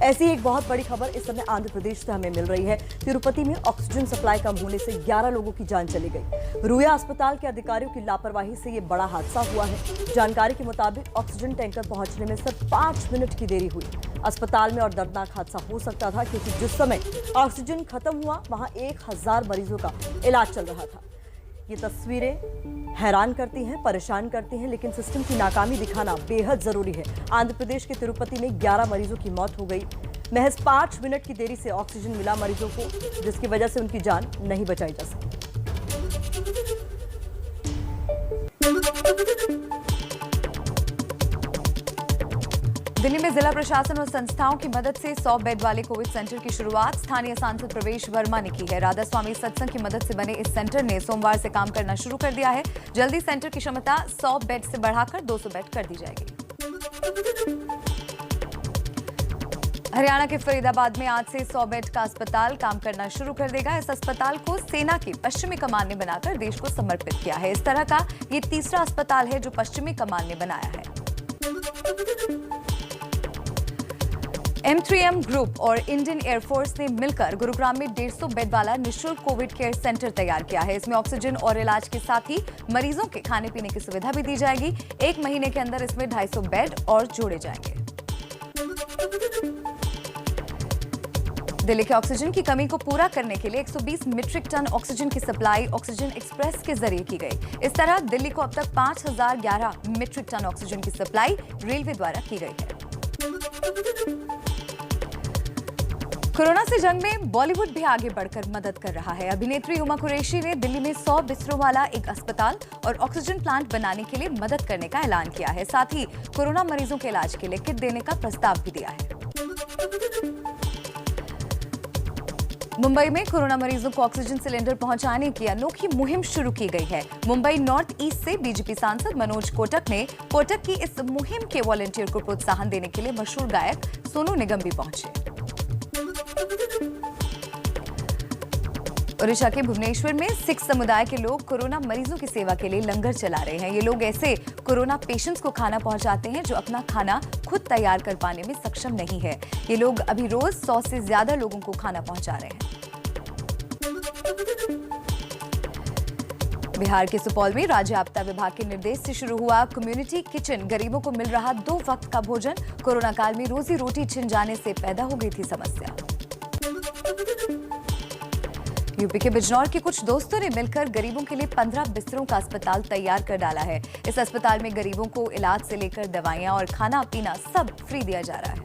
ऐसी एक बहुत बड़ी खबर इस समय आंध्र प्रदेश से हमें मिल रही है। तिरुपति में ऑक्सीजन सप्लाई कम होने से 11 लोगों की जान चली गई। रुया अस्पताल के अधिकारियों की लापरवाही से ये बड़ा हादसा हुआ है। जानकारी के मुताबिक ऑक्सीजन टैंकर पहुंचने में सिर्फ 5 मिनट की देरी हुई। अस्पताल में और दर्दनाक हादसा हो सकता था, क्योंकि जिस समय ऑक्सीजन खत्म हुआ वहां 1000 मरीजों का इलाज चल रहा था। ये तस्वीरें हैरान करती हैं, परेशान करती हैं, लेकिन सिस्टम की नाकामी दिखाना बेहद जरूरी है। आंध्र प्रदेश के तिरुपति में 11 मरीजों की मौत हो गई। महज 5 मिनट की देरी से ऑक्सीजन मिला मरीजों को, जिसकी वजह से उनकी जान नहीं बचाई जा सकी। दिल्ली में जिला प्रशासन और संस्थाओं की मदद से 100 बेड वाले कोविड सेंटर की शुरुआत स्थानीय सांसद प्रवेश वर्मा ने की है। राधा स्वामी सत्संग की मदद से बने इस सेंटर ने सोमवार से काम करना शुरू कर दिया है। जल्दी सेंटर की क्षमता 100 बेड से बढ़ाकर 200 बेड कर दी जाएगी। हरियाणा के फरीदाबाद में आज से 100 बेड का अस्पताल काम करना शुरू कर देगा। इस अस्पताल को सेना की पश्चिमी कमान ने बनाकर देश को समर्पित किया है। इस तरह का ये तीसरा अस्पताल है जो पश्चिमी कमान ने बनाया है। M3M ग्रुप और इंडियन एयरफोर्स ने मिलकर गुरुग्राम में 150 बेड वाला निःशुल्क कोविड केयर सेंटर तैयार किया है। इसमें ऑक्सीजन और इलाज के साथ ही मरीजों के खाने पीने की सुविधा भी दी जाएगी। 1 महीने के अंदर इसमें 250 बेड और जोड़े जाएंगे। दिल्ली के ऑक्सीजन की कमी को पूरा करने के लिए 120 मीट्रिक टन ऑक्सीजन की सप्लाई ऑक्सीजन एक्सप्रेस के जरिए की गई। इस तरह दिल्ली को अब तक 5011 मीट्रिक टन ऑक्सीजन की सप्लाई रेलवे द्वारा की गई है। कोरोना से जंग में बॉलीवुड भी आगे बढ़कर मदद कर रहा है। अभिनेत्री उमा कुरैशी ने दिल्ली में 100 बिस्तरों वाला एक अस्पताल और ऑक्सीजन प्लांट बनाने के लिए मदद करने का ऐलान किया है। साथ ही कोरोना मरीजों के इलाज के लिए किट देने का प्रस्ताव भी दिया है। मुंबई में कोरोना मरीजों को ऑक्सीजन सिलेंडर पहुंचाने की अनोखी मुहिम शुरू की गई है। मुंबई नॉर्थ ईस्ट से बीजेपी सांसद मनोज कोटक ने कोटक की इस मुहिम के वॉलंटियर को प्रोत्साहन देने के लिए मशहूर गायक सोनू निगम भी पहुंचे। ओडिशा के भुवनेश्वर में सिख समुदाय के लोग कोरोना मरीजों की सेवा के लिए लंगर चला रहे हैं। ये लोग ऐसे कोरोना पेशेंट्स को खाना पहुंचाते हैं जो अपना खाना खुद तैयार कर पाने में सक्षम नहीं है। ये लोग अभी रोज 100 से ज्यादा लोगों को खाना पहुंचा रहे हैं। बिहार के सुपौल में राज्य आपदा विभाग के निर्देश से शुरू हुआ कम्युनिटी किचन। गरीबों को मिल रहा 2 वक्त का भोजन। कोरोना काल में रोजी रोटी छिन जाने से पैदा हो गई थी समस्या। यूपी के बिजनौर के कुछ दोस्तों ने मिलकर गरीबों के लिए 15 बिस्तरों का अस्पताल तैयार कर डाला है। इस अस्पताल में गरीबों को इलाज से लेकर दवाइयां और खाना पीना सब फ्री दिया जा रहा है।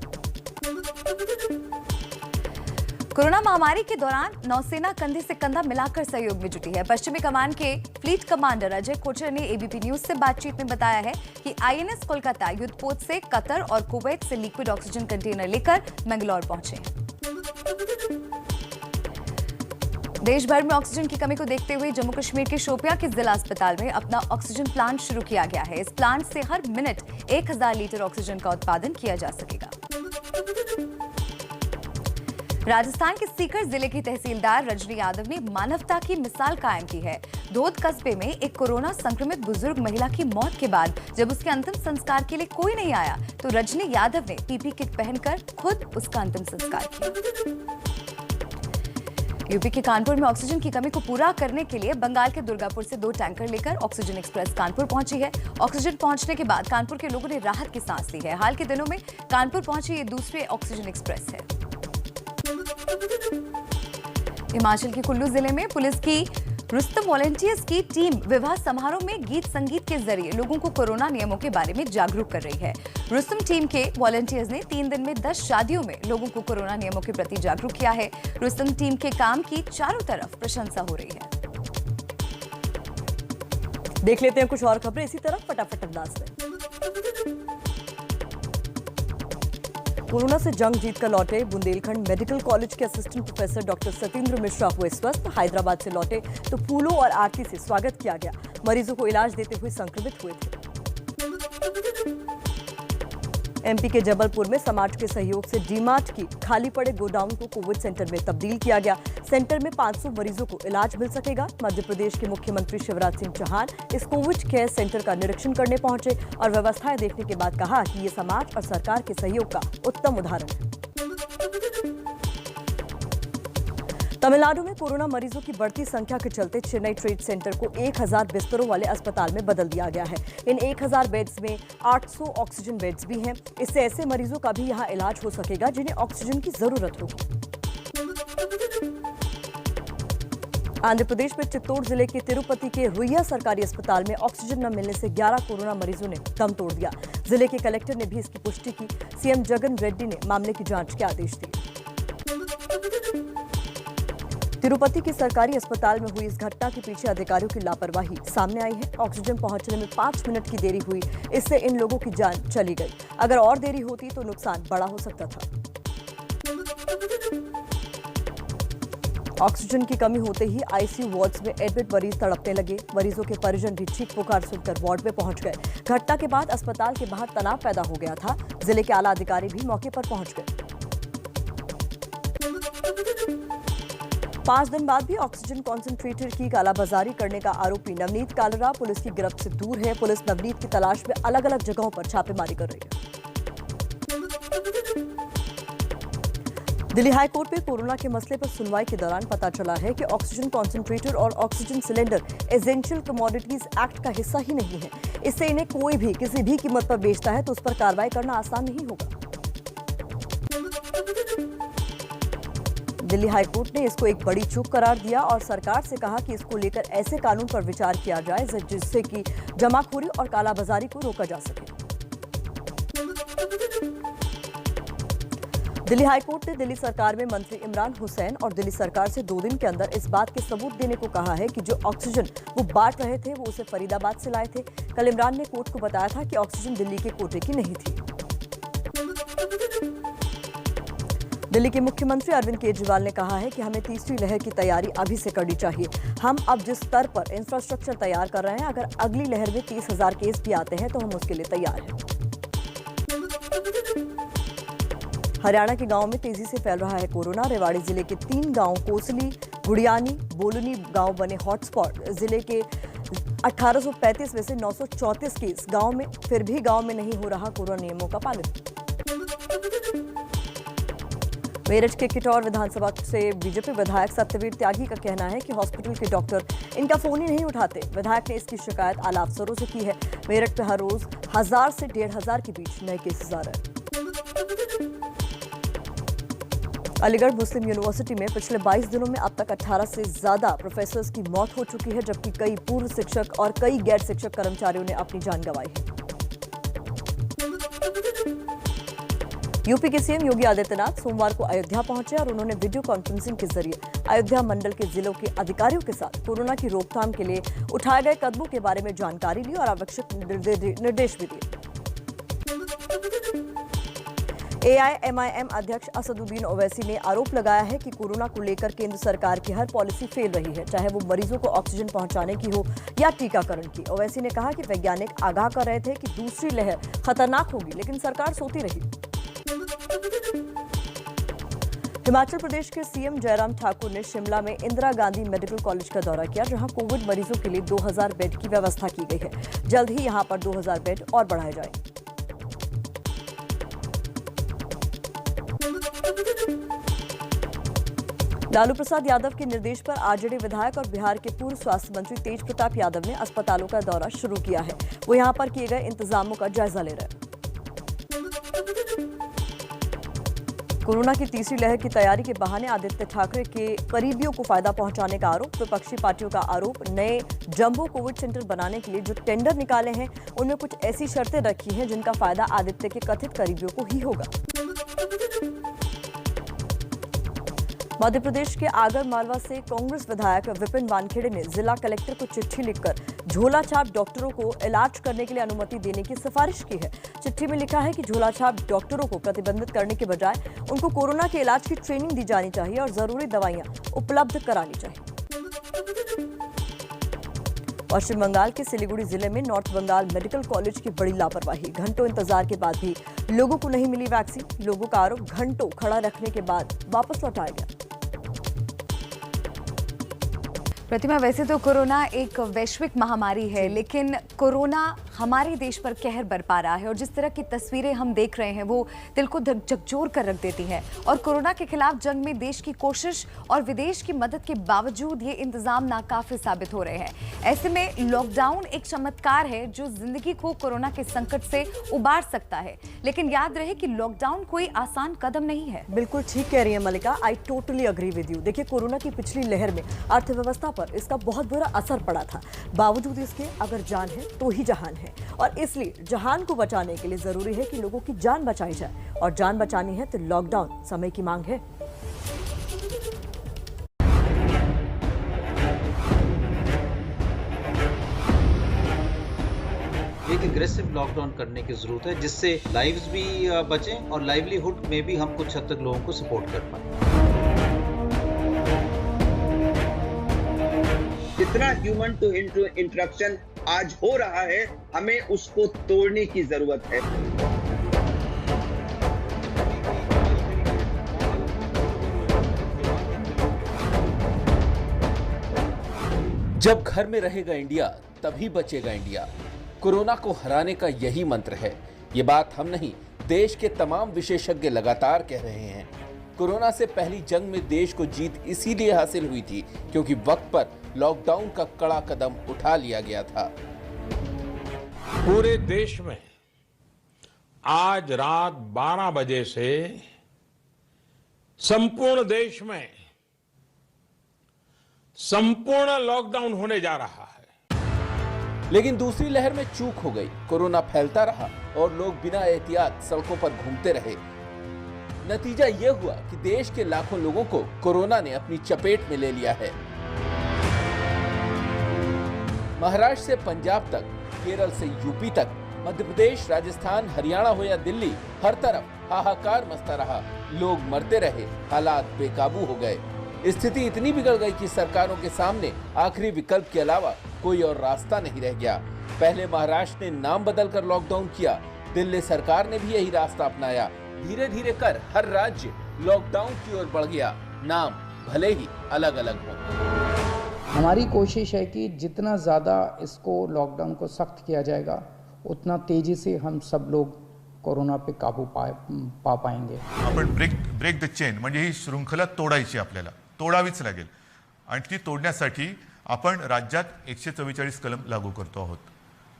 कोरोना महामारी के दौरान नौसेना कंधे से कंधा मिलाकर सहयोग में जुटी है। पश्चिमी कमान के फ्लीट कमांडर अजय कोचर ने एबीपी न्यूज से बातचीत में बताया है कि आईएनएस कोलकाता युद्धपोत से कतर और कुवैत से लिक्विड ऑक्सीजन कंटेनर लेकर मंगलौर पहुंचे। देश भर में ऑक्सीजन की कमी को देखते हुए जम्मू कश्मीर के शोपियां के जिला अस्पताल में अपना ऑक्सीजन प्लांट शुरू किया गया है। इस प्लांट से हर मिनट 1000 लीटर ऑक्सीजन का उत्पादन किया जा सकेगा। राजस्थान के सीकर जिले की तहसीलदार रजनी यादव ने मानवता की मिसाल कायम की है। धोद कस्बे में एक कोरोना संक्रमित बुजुर्ग महिला की मौत के बाद जब उसके अंतिम संस्कार के लिए कोई नहीं आया तो रजनी यादव ने पीपी किट पहनकर खुद उसका अंतिम संस्कार किया। यूपी के कानपुर में ऑक्सीजन की कमी को पूरा करने के लिए बंगाल के दुर्गापुर से 2 टैंकर लेकर ऑक्सीजन एक्सप्रेस कानपुर पहुंची है। ऑक्सीजन पहुंचने के बाद कानपुर के लोगों ने राहत की सांस ली है। हाल के दिनों में कानपुर पहुंची ये दूसरी ऑक्सीजन एक्सप्रेस है। हिमाचल के कुल्लू जिले में पुलिस की रुस्तम वॉलंटियर्स की टीम विवाह समारोह में गीत संगीत के जरिए लोगों को कोरोना नियमों के बारे में जागरूक कर रही है। रुस्तम टीम के वॉलंटियर्स ने 3 दिन में 10 शादियों में लोगों को कोरोना नियमों के प्रति जागरूक किया है। रुस्तम टीम के काम की चारों तरफ प्रशंसा हो रही है। देख लेते हैं कुछ और खबरें इसी तरह फटाफट अंदाज में। कोरोना से जंग जीतकर लौटे बुंदेलखंड मेडिकल कॉलेज के assistant professor doctor Satyendra Mishra हुए स्वस्थ। हैदराबाद से लौटे तो फूलों और आरती से स्वागत किया गया। मरीजों को इलाज देते हुए संक्रमित हुए थे। एमपी के जबलपुर में समाज के सहयोग से डीमार्ट की खाली पड़े गोडाउन को कोविड सेंटर में तब्दील किया गया। सेंटर में 500 मरीजों को इलाज मिल सकेगा। मध्य प्रदेश के मुख्यमंत्री शिवराज सिंह चौहान इस कोविड केयर सेंटर का निरीक्षण करने पहुंचे और व्यवस्थाएं देखने के बाद कहा कि ये समाज और सरकार के सहयोग का उत्तम उदाहरण है। तमिलनाडु में कोरोना मरीजों की बढ़ती संख्या के चलते चेन्नई ट्रेड सेंटर को 1000 बिस्तरों वाले अस्पताल में बदल दिया गया है। इन 1000 बेड्स में 800 ऑक्सीजन बेड्स भी हैं। इससे ऐसे मरीजों का भी यहां इलाज हो सकेगा जिन्हें ऑक्सीजन की जरूरत होगी। आंध्र प्रदेश में चित्तौड़ जिले के तिरुपति के रुइया सरकारी अस्पताल में ऑक्सीजन न मिलने से 11 कोरोना मरीजों ने दम तोड़ दिया। जिले के कलेक्टर ने भी इसकी पुष्टि की। सीएम जगन रेड्डी ने मामले की जांच के आदेश दिए। तिरुपति के सरकारी अस्पताल में हुई इस घटना के पीछे अधिकारियों की लापरवाही सामने आई है। ऑक्सीजन पहुंचने में 5 मिनट की देरी हुई, इससे इन लोगों की जान चली गई। अगर और देरी होती तो नुकसान बड़ा हो सकता था। ऑक्सीजन की कमी होते ही आईसीयू वार्ड्स में एडमिट मरीज तड़पने लगे। मरीजों के परिजन भी चीख पुकार सुनकर वार्ड में पहुंच गए। घटना के बाद अस्पताल के बाहर तनाव पैदा हो गया था। जिले के आला अधिकारी भी मौके पर पहुंच गए। 5 दिन बाद भी ऑक्सीजन कॉन्सेंट्रेटर की कालाबाजारी करने का आरोपी नवनीत कालरा पुलिस की गिरफ्त से दूर है। पुलिस नवनीत की तलाश में अलग अलग जगहों पर छापेमारी कर रही है। दिल्ली हाईकोर्ट में कोरोना के मसले पर सुनवाई के दौरान पता चला है कि ऑक्सीजन कॉन्सेंट्रेटर और oxygen cylinder essential commodities act का हिस्सा ही नहीं है। इससे इन्हें कोई भी किसी भी कीमत पर बेचता है तो उस पर कार्रवाई करना आसान नहीं होगा। दिल्ली हाईकोर्ट ने इसको एक बड़ी चूक करार दिया और सरकार से कहा कि इसको लेकर ऐसे कानून पर विचार किया जाए जिससे कि जमाखोरी और कालाबाजारी को रोका जा सके। दिल्ली हाईकोर्ट ने दिल्ली सरकार में मंत्री इमरान हुसैन और दिल्ली सरकार से 2 दिन के अंदर इस बात के सबूत देने को कहा है कि जो ऑक्सीजन वो बांट रहे थे वो उसे फरीदाबाद से लाए थे। कल इमरान ने कोर्ट को बताया था कि ऑक्सीजन दिल्ली के कोटे की नहीं थी। दिल्ली के मुख्यमंत्री अरविंद केजरीवाल ने कहा है कि हमें तीसरी लहर की तैयारी अभी से करनी चाहिए। हम अब जिस स्तर पर इंफ्रास्ट्रक्चर तैयार कर रहे हैं, अगर अगली लहर में 30,000 केस भी आते हैं तो हम उसके लिए तैयार हैं। हरियाणा के गांव में तेजी से फैल रहा है कोरोना। रेवाड़ी जिले के 3 गांव कोसली, गुड़ियानी, बोलुनी गांव बने हॉटस्पॉट। जिले के 1835 में से 934 केस गांव में, फिर भी गांव में नहीं हो रहा कोरोना नियमों का पालन। मेरठ के किटौर विधानसभा से बीजेपी विधायक सत्यवीर त्यागी का कहना है कि हॉस्पिटल के डॉक्टर इनका फोन ही नहीं उठाते। विधायक ने इसकी शिकायत आला अफसरों से की है। मेरठ में हर रोज 1000 से 1500 के बीच नए केसेस आ रहे हैं। अलीगढ़ मुस्लिम यूनिवर्सिटी में पिछले 22 दिनों में अब तक 18 से ज्यादा प्रोफेसर्स की मौत हो चुकी है, जबकि कई पूर्व शिक्षक और कई गैर शिक्षक कर्मचारियों ने अपनी जान गंवाई है। यूपी के सीएम योगी आदित्यनाथ सोमवार को अयोध्या पहुंचे और उन्होंने वीडियो कॉन्फ्रेंसिंग के जरिए अयोध्या मंडल के जिलों के अधिकारियों के साथ कोरोना की रोकथाम के लिए उठाए गए कदमों के बारे में जानकारी ली और आवश्यक निर्देश भी दिए। एआईएमआईएम अध्यक्ष असदुद्दीन ओवैसी ने आरोप लगाया है कि कोरोना को लेकर केंद्र सरकार की हर पॉलिसी फेल रही है, चाहे वो मरीजों को ऑक्सीजन पहुंचाने की हो या टीकाकरण की। ओवैसी ने कहा कि वैज्ञानिक आगाह कर रहे थे कि दूसरी लहर खतरनाक होगी, लेकिन सरकार सोती रही। हिमाचल प्रदेश के सीएम जयराम ठाकुर ने शिमला में इंदिरा गांधी मेडिकल कॉलेज का दौरा किया, जहां कोविड मरीजों के लिए 2000 बेड की व्यवस्था की गई है। जल्द ही यहां पर 2000 बेड और बढ़ाए जाएंगे। लालू प्रसाद यादव के निर्देश पर आरजेडी विधायक और बिहार के पूर्व स्वास्थ्य मंत्री तेज प्रताप यादव ने अस्पतालों का दौरा शुरू किया है। वो यहां पर किए गए इंतजामों का जायजा ले रहे हैं। कोरोना की तीसरी लहर की तैयारी के बहाने आदित्य ठाकरे के करीबियों को फायदा पहुंचाने का आरोप। विपक्षी पार्टियों का आरोप, नए जंबो कोविड सेंटर बनाने के लिए जो टेंडर निकाले हैं उनमें कुछ ऐसी शर्तें रखी हैं जिनका फायदा आदित्य के कथित करीबियों को ही होगा। मध्य प्रदेश के आगर मालवा से कांग्रेस विधायक विपिन वानखेड़े ने जिला कलेक्टर को चिट्ठी लिखकर झोला छाप डॉक्टरों को इलाज करने के लिए अनुमति देने की सिफारिश की है। चिट्ठी में लिखा है कि झोला छाप डॉक्टरों को प्रतिबंधित करने के बजाय उनको कोरोना के इलाज की ट्रेनिंग दी जानी चाहिए और जरूरी दवाइयां उपलब्ध करानी चाहिए। पश्चिम बंगाल के सिलीगुड़ी जिले में नॉर्थ बंगाल मेडिकल कॉलेज की बड़ी लापरवाही। घंटों इंतजार के बाद भी लोगों को नहीं मिली वैक्सीन। लोगों का आरोप घंटों खड़ा रखने के बाद वापस लौटाया गया। प्रतिमा, वैसे तो कोरोना एक वैश्विक महामारी है, लेकिन कोरोना हमारे देश पर कहर बरपा रहा है और जिस तरह की तस्वीरें हम देख रहे हैं वो दिल को झकझोर कर रख देती है। और कोरोना के खिलाफ जंग में देश की कोशिश और विदेश की मदद के बावजूद ये इंतजाम नाकाफी साबित हो रहे हैं। ऐसे में लॉकडाउन एक चमत्कार है जो जिंदगी को कोरोना के संकट से उबार सकता है, लेकिन याद रहे कि लॉकडाउन कोई आसान कदम नहीं है। बिल्कुल ठीक कह रही है Mallika, I totally agree with you. देखिए, कोरोना की पिछली लहर में अर्थव्यवस्था पर इसका बहुत बुरा असर पड़ा था। बावजूद इसके अगर जान है तो ही जहान है, और इसलिए जहान को बचाने के लिए जरूरी है कि लोगों की जान बचाई जाए, और जान बचानी है तो लॉकडाउन समय की मांग है। एक एग्रेसिव लॉकडाउन करने की जरूरत है जिससे लाइव्स भी बचें और लाइवलीहुड में भी हम कुछ हद तक लोगों को सपोर्ट कर पाएं। जितना ह्यूमन टू इंटरेक्शन आज हो रहा है, हमें उसको तोड़ने की जरूरत है। जब घर में रहेगा इंडिया तभी बचेगा इंडिया। कोरोना को हराने का यही मंत्र है। ये बात हम नहीं, देश के तमाम विशेषज्ञ लगातार कह रहे हैं। कोरोना से पहली जंग में देश को जीत इसीलिए हासिल हुई थी क्योंकि वक्त पर लॉकडाउन का कड़ा कदम उठा लिया गया था। पूरे देश में आज रात 12 बजे से संपूर्ण देश में संपूर्ण लॉकडाउन होने जा रहा है। लेकिन दूसरी लहर में चूक हो गई। कोरोना फैलता रहा और लोग बिना एहतियात सड़कों पर घूमते रहे। नतीजा यह हुआ कि देश के लाखों लोगों को कोरोना ने अपनी चपेट में ले लिया है। महाराष्ट्र से पंजाब तक, केरल से यूपी तक, मध्य प्रदेश, राजस्थान, हरियाणा हो या दिल्ली, हर तरफ हाहाकार मचता रहा। लोग मरते रहे, हालात बेकाबू हो गए। स्थिति इतनी बिगड़ गई कि सरकारों के सामने आखिरी विकल्प के अलावा कोई और रास्ता नहीं रह गया। पहले महाराष्ट्र ने नाम बदलकर लॉकडाउन किया, दिल्ली सरकार ने भी यही रास्ता अपनाया। धीरे धीरे कर हर राज्य लॉकडाउन की ओर बढ़ गया, नाम भले ही अलग अलग हो। हमारी कोशिश है कि जितना ज़्यादा इसको लॉकडाउन को सख्त किया जाएगा उतना तेजी से हम सब लोग कोरोना पे काबू पा पाएंगे। आपण ब्रेक द चेन म्हणजे ही शृंखला तोडायची, आपल्याला तोडावीच लागेल, आणि ती तोडण्यासाठी आपण राज्यात 144 कलम लागू करतो आहोत।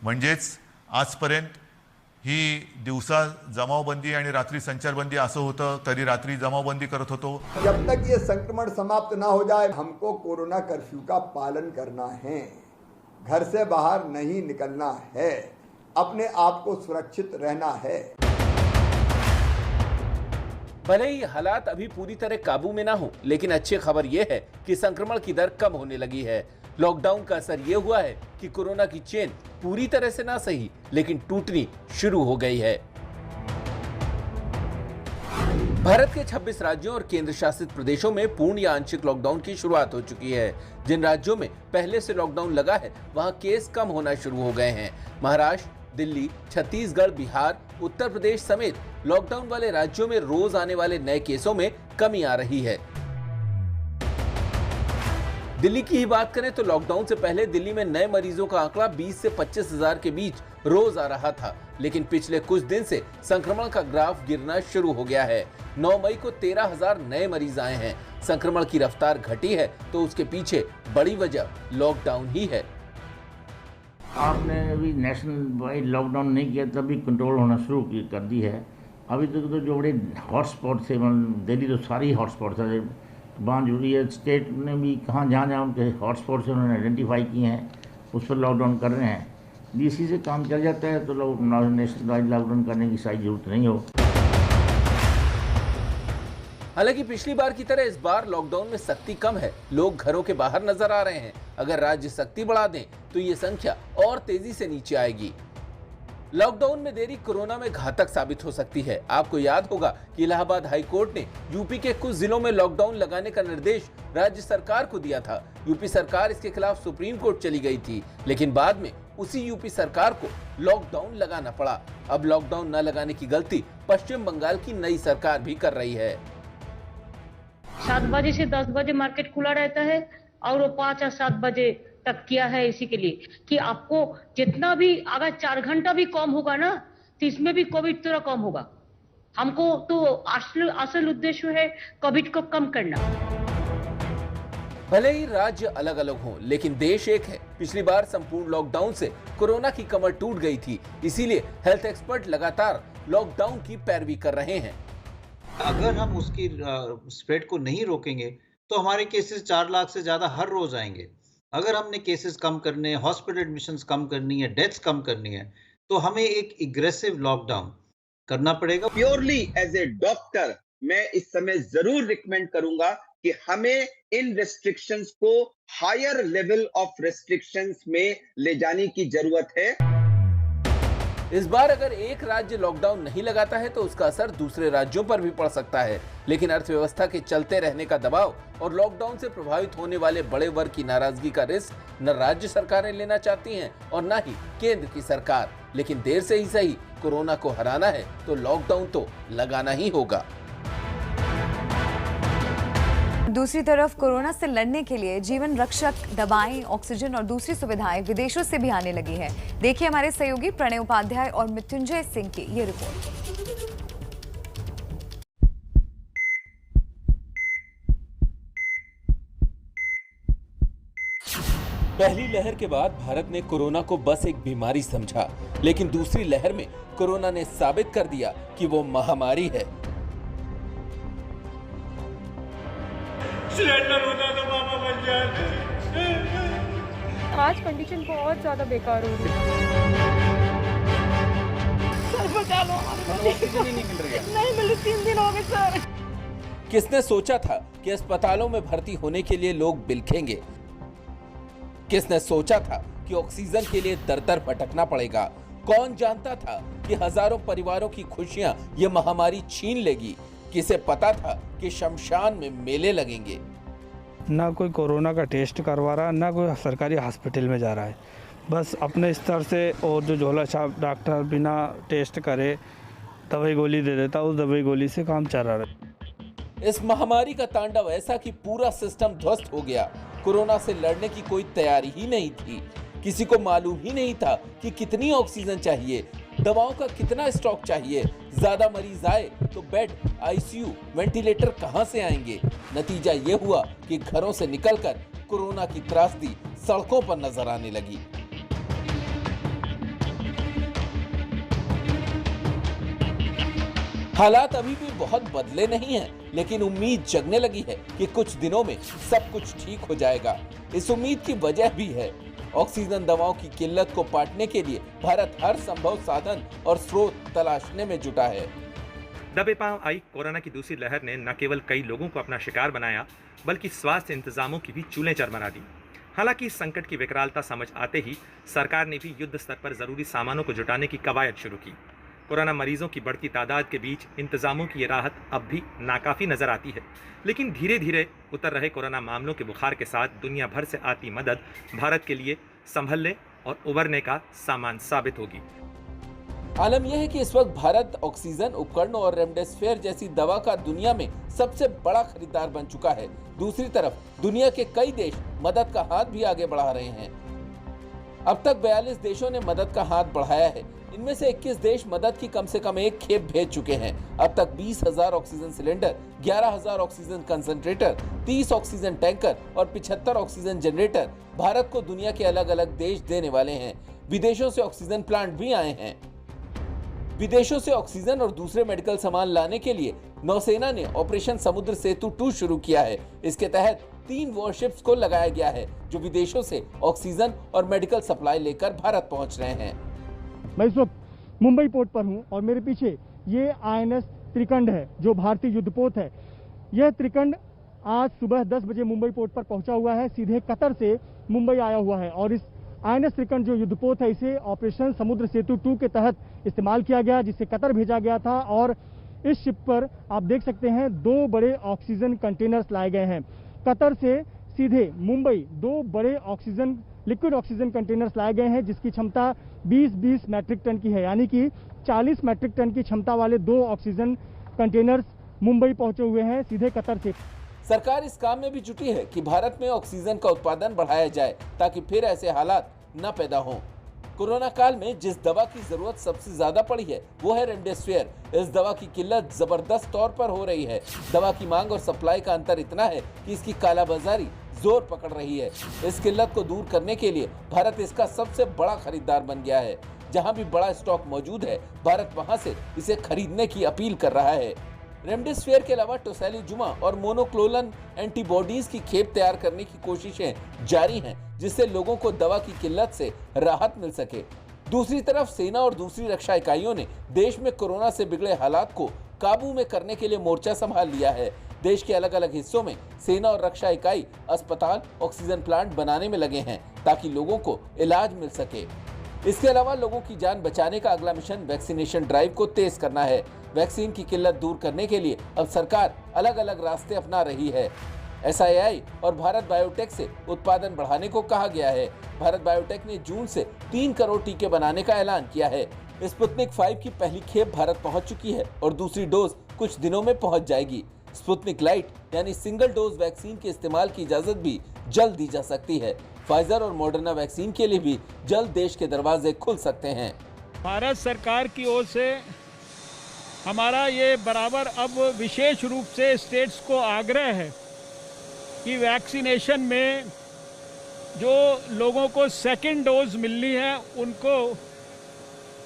म्हणजेच आजपर्यंत ही दिवसा जमावबंदी आणि रात्री संचारबंदी असं होतं, कधी रात्री जमावबंदी करत होतो। जब तक ये संक्रमण समाप्त ना हो जाए हमको कोरोना कर्फ्यू का पालन करना है, घर से बाहर नहीं निकलना है, अपने आप को सुरक्षित रहना है। भले ही हालात अभी पूरी तरह काबू में ना हो, लेकिन अच्छी खबर यह है कि संक्रमण की दर कम होने लगी है। लॉकडाउन का असर यह हुआ है कि कोरोना की चेन पूरी तरह से ना सही, लेकिन टूटनी शुरू हो गई है। भारत के 26 राज्यों और केंद्र शासित प्रदेशों में पूर्ण या आंशिक लॉकडाउन की शुरुआत हो चुकी है। जिन राज्यों में पहले से लॉकडाउन लगा है वहां केस कम होना शुरू हो गए हैं। महाराष्ट्र, दिल्ली, छत्तीसगढ़, बिहार, उत्तर प्रदेश समेत लॉकडाउन वाले राज्यों में रोज आने वाले नए केसों में कमी आ रही है। दिल्ली की ही बात करें तो लॉकडाउन से पहले दिल्ली में नए मरीजों का आंकड़ा 20 से 25 हजार के बीच रोज आ रहा था, लेकिन पिछले कुछ दिन से संक्रमण का ग्राफ गिरना शुरू हो गया है। 9 मई को 13,000 नए मरीज आए हैं। संक्रमण की रफ्तार घटी है तो उसके पीछे बड़ी वजह लॉकडाउन ही है। आपने अभी नेशनल वाइड लॉकडाउन नहीं किया तभी कंट्रोल होना शुरू कर दी है। अभी तक तो जो बड़े हॉटस्पॉट थे, दिल्ली तो सारी हॉटस्पॉट है, वहाँ जरूरी है स्टेट ने भी कहाँ जहाँ उनके हॉटस्पॉट से उन्होंने आइडेंटिफाई किए हैं उस पर लॉकडाउन कर रहे हैं। डीसी से काम चल जाता है तो लोग नेशनल वाइड लॉकडाउन करने की शायद जरूरत नहीं हो। हालांकि पिछली बार की तरह इस बार लॉकडाउन में सख्ती कम है, लोग घरों के बाहर नजर आ रहे हैं। अगर राज्य सख्ती बढ़ा दें तो ये संख्या और तेजी से नीचे आएगी। लॉकडाउन में देरी कोरोना में घातक साबित हो सकती है। आपको याद होगा कि इलाहाबाद हाई कोर्ट ने यूपी के कुछ जिलों में लॉकडाउन लगाने का निर्देश राज्य सरकार को दिया था। यूपी सरकार इसके खिलाफ सुप्रीम कोर्ट चली गई थी, लेकिन बाद में उसी यूपी सरकार को लॉकडाउन लगाना पड़ा। अब लॉकडाउन न लगाने की गलती पश्चिम बंगाल की नई सरकार भी कर रही है। 7 बजे से 10 बजे मार्केट खुला रहता है और वो 5 या 7 बजे तक किया है इसी के लिए कि आपको जितना भी अगर 4 घंटा भी कम होगा ना तो इसमें भी कोविड थोड़ा कम होगा। हमको तो असल उद्देश्य है कोविड को कम करना। भले ही राज्य अलग अलग हों, लेकिन देश एक है। पिछली बार संपूर्ण लॉकडाउन से कोरोना की कमर टूट गई थी, इसीलिए हेल्थ एक्सपर्ट लगातार लॉकडाउन की पैरवी कर रहे हैं। अगर हम उसकी स्प्रेड को नहीं रोकेंगे तो हमारे केसेस 4 लाख से ज्यादा हर रोज आएंगे। अगर हमने केसेस कम करने हैं, हॉस्पिटल एडमिशंस कम करनी है, डेथ्स कम करनी है, तो हमें एक एग्रेसिव लॉकडाउन करना पड़ेगा। प्योरली एज ए डॉक्टर मैं इस समय जरूर रिकमेंड करूंगा कि हमें इन रेस्ट्रिक्शंस को हायर लेवल ऑफ रेस्ट्रिक्शंस में ले जाने की जरूरत है। इस बार अगर एक राज्य लॉकडाउन नहीं लगाता है तो उसका असर दूसरे राज्यों पर भी पड़ सकता है, लेकिन अर्थव्यवस्था के चलते रहने का दबाव और लॉकडाउन से प्रभावित होने वाले बड़े वर्ग की नाराजगी का रिस्क न राज्य सरकारें लेना चाहती हैं और न ही केंद्र की सरकार। लेकिन देर से ही सही कोरोना को हराना है तो लॉकडाउन तो लगाना ही होगा। दूसरी तरफ कोरोना से लड़ने के लिए जीवन रक्षक दवाएं, ऑक्सीजन और दूसरी सुविधाएं विदेशों से भी आने लगी हैं। देखिए हमारे सहयोगी प्रणय उपाध्याय और मृत्युंजय सिंह की ये रिपोर्ट। पहली लहर के बाद भारत ने कोरोना को बस एक बीमारी समझा, लेकिन दूसरी लहर में कोरोना ने साबित कर दिया कि वो महामारी है। सिलेंडर होता तो पापा बच जाते। आज कंडीशन बहुत ज्यादा बेकार हो रही है। सर बचा लो, ऑक्सीजन ही नहीं मिल रही है। नहीं मिली, 3 दिन हो गए सर। किसने सोचा था कि अस्पतालों में भर्ती होने के लिए लोग बिलखेंगे? किसने सोचा था कि ऑक्सीजन के लिए दर दर भटकना पड़ेगा? कौन जानता था कि हजारों परिवारों की खुशियां ये महामारी छीन लेगी? किसे पता था कि शमशान में मेले लगेंगे? ना कोई कोरोना का टेस्ट करवा रहा, ना कोई सरकारी हॉस्पिटल में जा रहा है। बस अपने स्तर से और जो झोला छाप डॉक्टर बिना टेस्ट करे दवाई गोली दे देता, उस दवाई गोली से काम चल रहा है। इस महामारी का तांडव ऐसा कि पूरा सिस्टम ध्वस्त हो गया। कोरोना से लड़ने की कोई तैयारी ही नहीं थी। किसी को मालूम ही नहीं था कि कितनी ऑक्सीजन चाहिए, दवाओं का कितना स्टॉक चाहिए, ज्यादा मरीज आए तो बेड, आईसीयू, वेंटिलेटर कहां से आएंगे। नतीजा ये हुआ कि घरों से निकलकर कोरोना की त्रासदी सड़कों पर नजर आने लगी। हालात अभी भी बहुत बदले नहीं हैं, लेकिन उम्मीद जगने लगी है कि कुछ दिनों में सब कुछ ठीक हो जाएगा। इस उम्मीद की वजह भी है। ऑक्सीजन दवाओं की किल्लत को पाटने के लिए भारत हर संभव साधन और स्रोत तलाशने में जुटा है। दबे पांव आई कोरोना की दूसरी लहर ने न केवल कई लोगों को अपना शिकार बनाया, बल्कि स्वास्थ्य इंतजामों की भी चूल्हे चरमरा दी। हालांकि इस संकट की विकरालता समझ आते ही सरकार ने भी युद्ध स्तर पर जरूरी सामानों को जुटाने की कवायद शुरू की। कोरोना मरीजों की बढ़ती तादाद के बीच इंतजामों की ये राहत अब भी नाकाफी नजर आती है, लेकिन धीरे धीरे उतर रहे कोरोना मामलों के बुखार के साथ दुनिया भर से आती मदद भारत के लिए संभलने और उबरने का सामान साबित होगी। आलम यह है कि इस वक्त भारत ऑक्सीजन उपकरणों और रेमडेसिविर जैसी दवा का दुनिया में सबसे बड़ा खरीदार बन चुका है। दूसरी तरफ दुनिया के कई देश मदद का हाथ भी आगे बढ़ा रहे हैं। अब तक 42 देशों ने मदद का हाथ बढ़ाया है। इनमें से 21 देश मदद की कम से कम एक खेप भेज चुके हैं। अब तक 20,000 oxygen cylinder, 11,000 oxygen concentrator, 30 oxygen tanker और 75 ऑक्सीजन जनरेटर भारत को दुनिया के अलग अलग देश देने वाले हैं। विदेशों से ऑक्सीजन प्लांट भी आए हैं। विदेशों से ऑक्सीजन और दूसरे मेडिकल सामान लाने के लिए नौसेना ने ऑपरेशन समुद्र सेतु 2 शुरू किया है। इसके तहत 3 वॉरशिप्स को लगाया गया है जो विदेशों से ऑक्सीजन और मेडिकल सप्लाई लेकर भारत पहुंच रहे हैं। मैं इस वक्त मुंबई पोर्ट पर हूं और मेरे पीछे ये INS त्रिकंड है जो भारतीय युद्धपोत है। यह त्रिकंड आज सुबह 10 बजे मुंबई पोर्ट पर पहुंचा हुआ है, सीधे कतर से मुंबई आया हुआ है। और इस INS त्रिकंड जो युद्धपोत है इसे ऑपरेशन समुद्र सेतु 2 के तहत इस्तेमाल किया गया, जिसे कतर भेजा गया था। और इस शिप पर आप देख सकते हैं 2 बड़े ऑक्सीजन कंटेनर्स लाए गए हैं। कतर से सीधे मुंबई 2 बड़े लिक्विड ऑक्सीजन कंटेनर्स लाए गए हैं जिसकी क्षमता 20-20 मैट्रिक टन की है, यानी कि 40 मैट्रिक टन की क्षमता वाले 2 ऑक्सीजन कंटेनर्स मुंबई पहुंचे हुए हैं सीधे कतर से। सरकार इस काम में भी जुटी है कि भारत में ऑक्सीजन का उत्पादन बढ़ाया जाए ताकि फिर ऐसे हालात न पैदा हों। कोरोना काल में जिस दवा की जरूरत सबसे ज्यादा पड़ी है वो है रेमडेसिविर। इस दवा की किल्लत जबरदस्त तौर पर हो रही है। दवा की मांग और सप्लाई का अंतर इतना है कि इसकी कालाबाजारी जोर पकड़ रही है। इस किल्लत को दूर करने के लिए भारत इसका सबसे बड़ा खरीदार बन गया है। जहां भी बड़ा स्टॉक मौजूद है, भारत वहां से इसे खरीदने की अपील कर रहा है। रेमडेसिविर के अलावा टोसिलिजुमा और मोनोक्लोनल एंटीबॉडीज की खेप तैयार करने की कोशिशें जारी हैं, जिससे लोगों को दवा की किल्लत से राहत मिल सके। दूसरी तरफ सेना और दूसरी रक्षा इकाइयों ने देश में कोरोना से बिगड़े हालात को काबू में करने के लिए मोर्चा संभाल लिया है। देश के अलग अलग हिस्सों में सेना और रक्षा इकाई अस्पताल, ऑक्सीजन प्लांट बनाने में लगे हैं ताकि लोगों को इलाज मिल सके। इसके अलावा लोगों की जान बचाने का अगला मिशन वैक्सीनेशन ड्राइव को तेज करना है। वैक्सीन की किल्लत दूर करने के लिए अब सरकार अलग अलग रास्ते अपना रही है। SII और भारत बायोटेक से उत्पादन बढ़ाने को कहा गया है। भारत बायोटेक ने जून से 3 करोड़ टीके बनाने का ऐलान किया है। स्पुतनिक 5 की पहली खेप भारत पहुंच चुकी है और दूसरी डोज कुछ दिनों में पहुंच जाएगी। स्पुतनिक लाइट यानी सिंगल डोज वैक्सीन के इस्तेमाल की इजाजत भी जल्द दी जा सकती है। फाइजर और मॉडर्ना वैक्सीन के लिए भी जल्द देश के दरवाजे खुल सकते हैं। भारत सरकार की ओर से हमारा ये बराबर अब विशेष रूप से स्टेट्स को आग्रह है कि वैक्सीनेशन में जो लोगों को सेकंड डोज मिलनी है उनको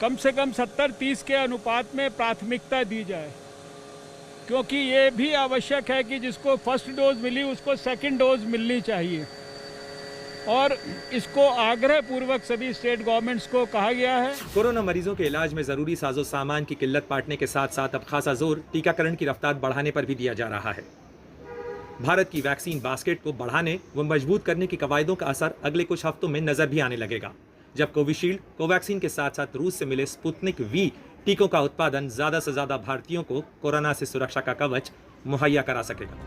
कम से कम 70-30 के अनुपात में प्राथमिकता दी जाए, क्योंकि ये भी आवश्यक है कि जिसको फर्स्ट डोज मिली उसको सेकंड डोज मिलनी चाहिए। और इसको आग्रह पूर्वक सभी स्टेट गवर्नमेंट्स को कहा गया है। कोरोना मरीजों के इलाज में जरूरी साजो सामान की किल्लत पाटने के साथ साथ अब खासा जोर टीकाकरण की रफ्तार बढ़ाने पर भी दिया जा रहा है। भारत की वैक्सीन बास्केट को बढ़ाने व मजबूत करने की कवायदों का असर अगले कुछ हफ्तों में नजर भी आने लगेगा, जब कोविशील्ड, कोवैक्सीन के साथ साथ रूस से मिले स्पुतनिक V टीकों का उत्पादन ज्यादा से ज्यादा भारतीयों को कोरोना से सुरक्षा का कवच मुहैया करा सकेगा।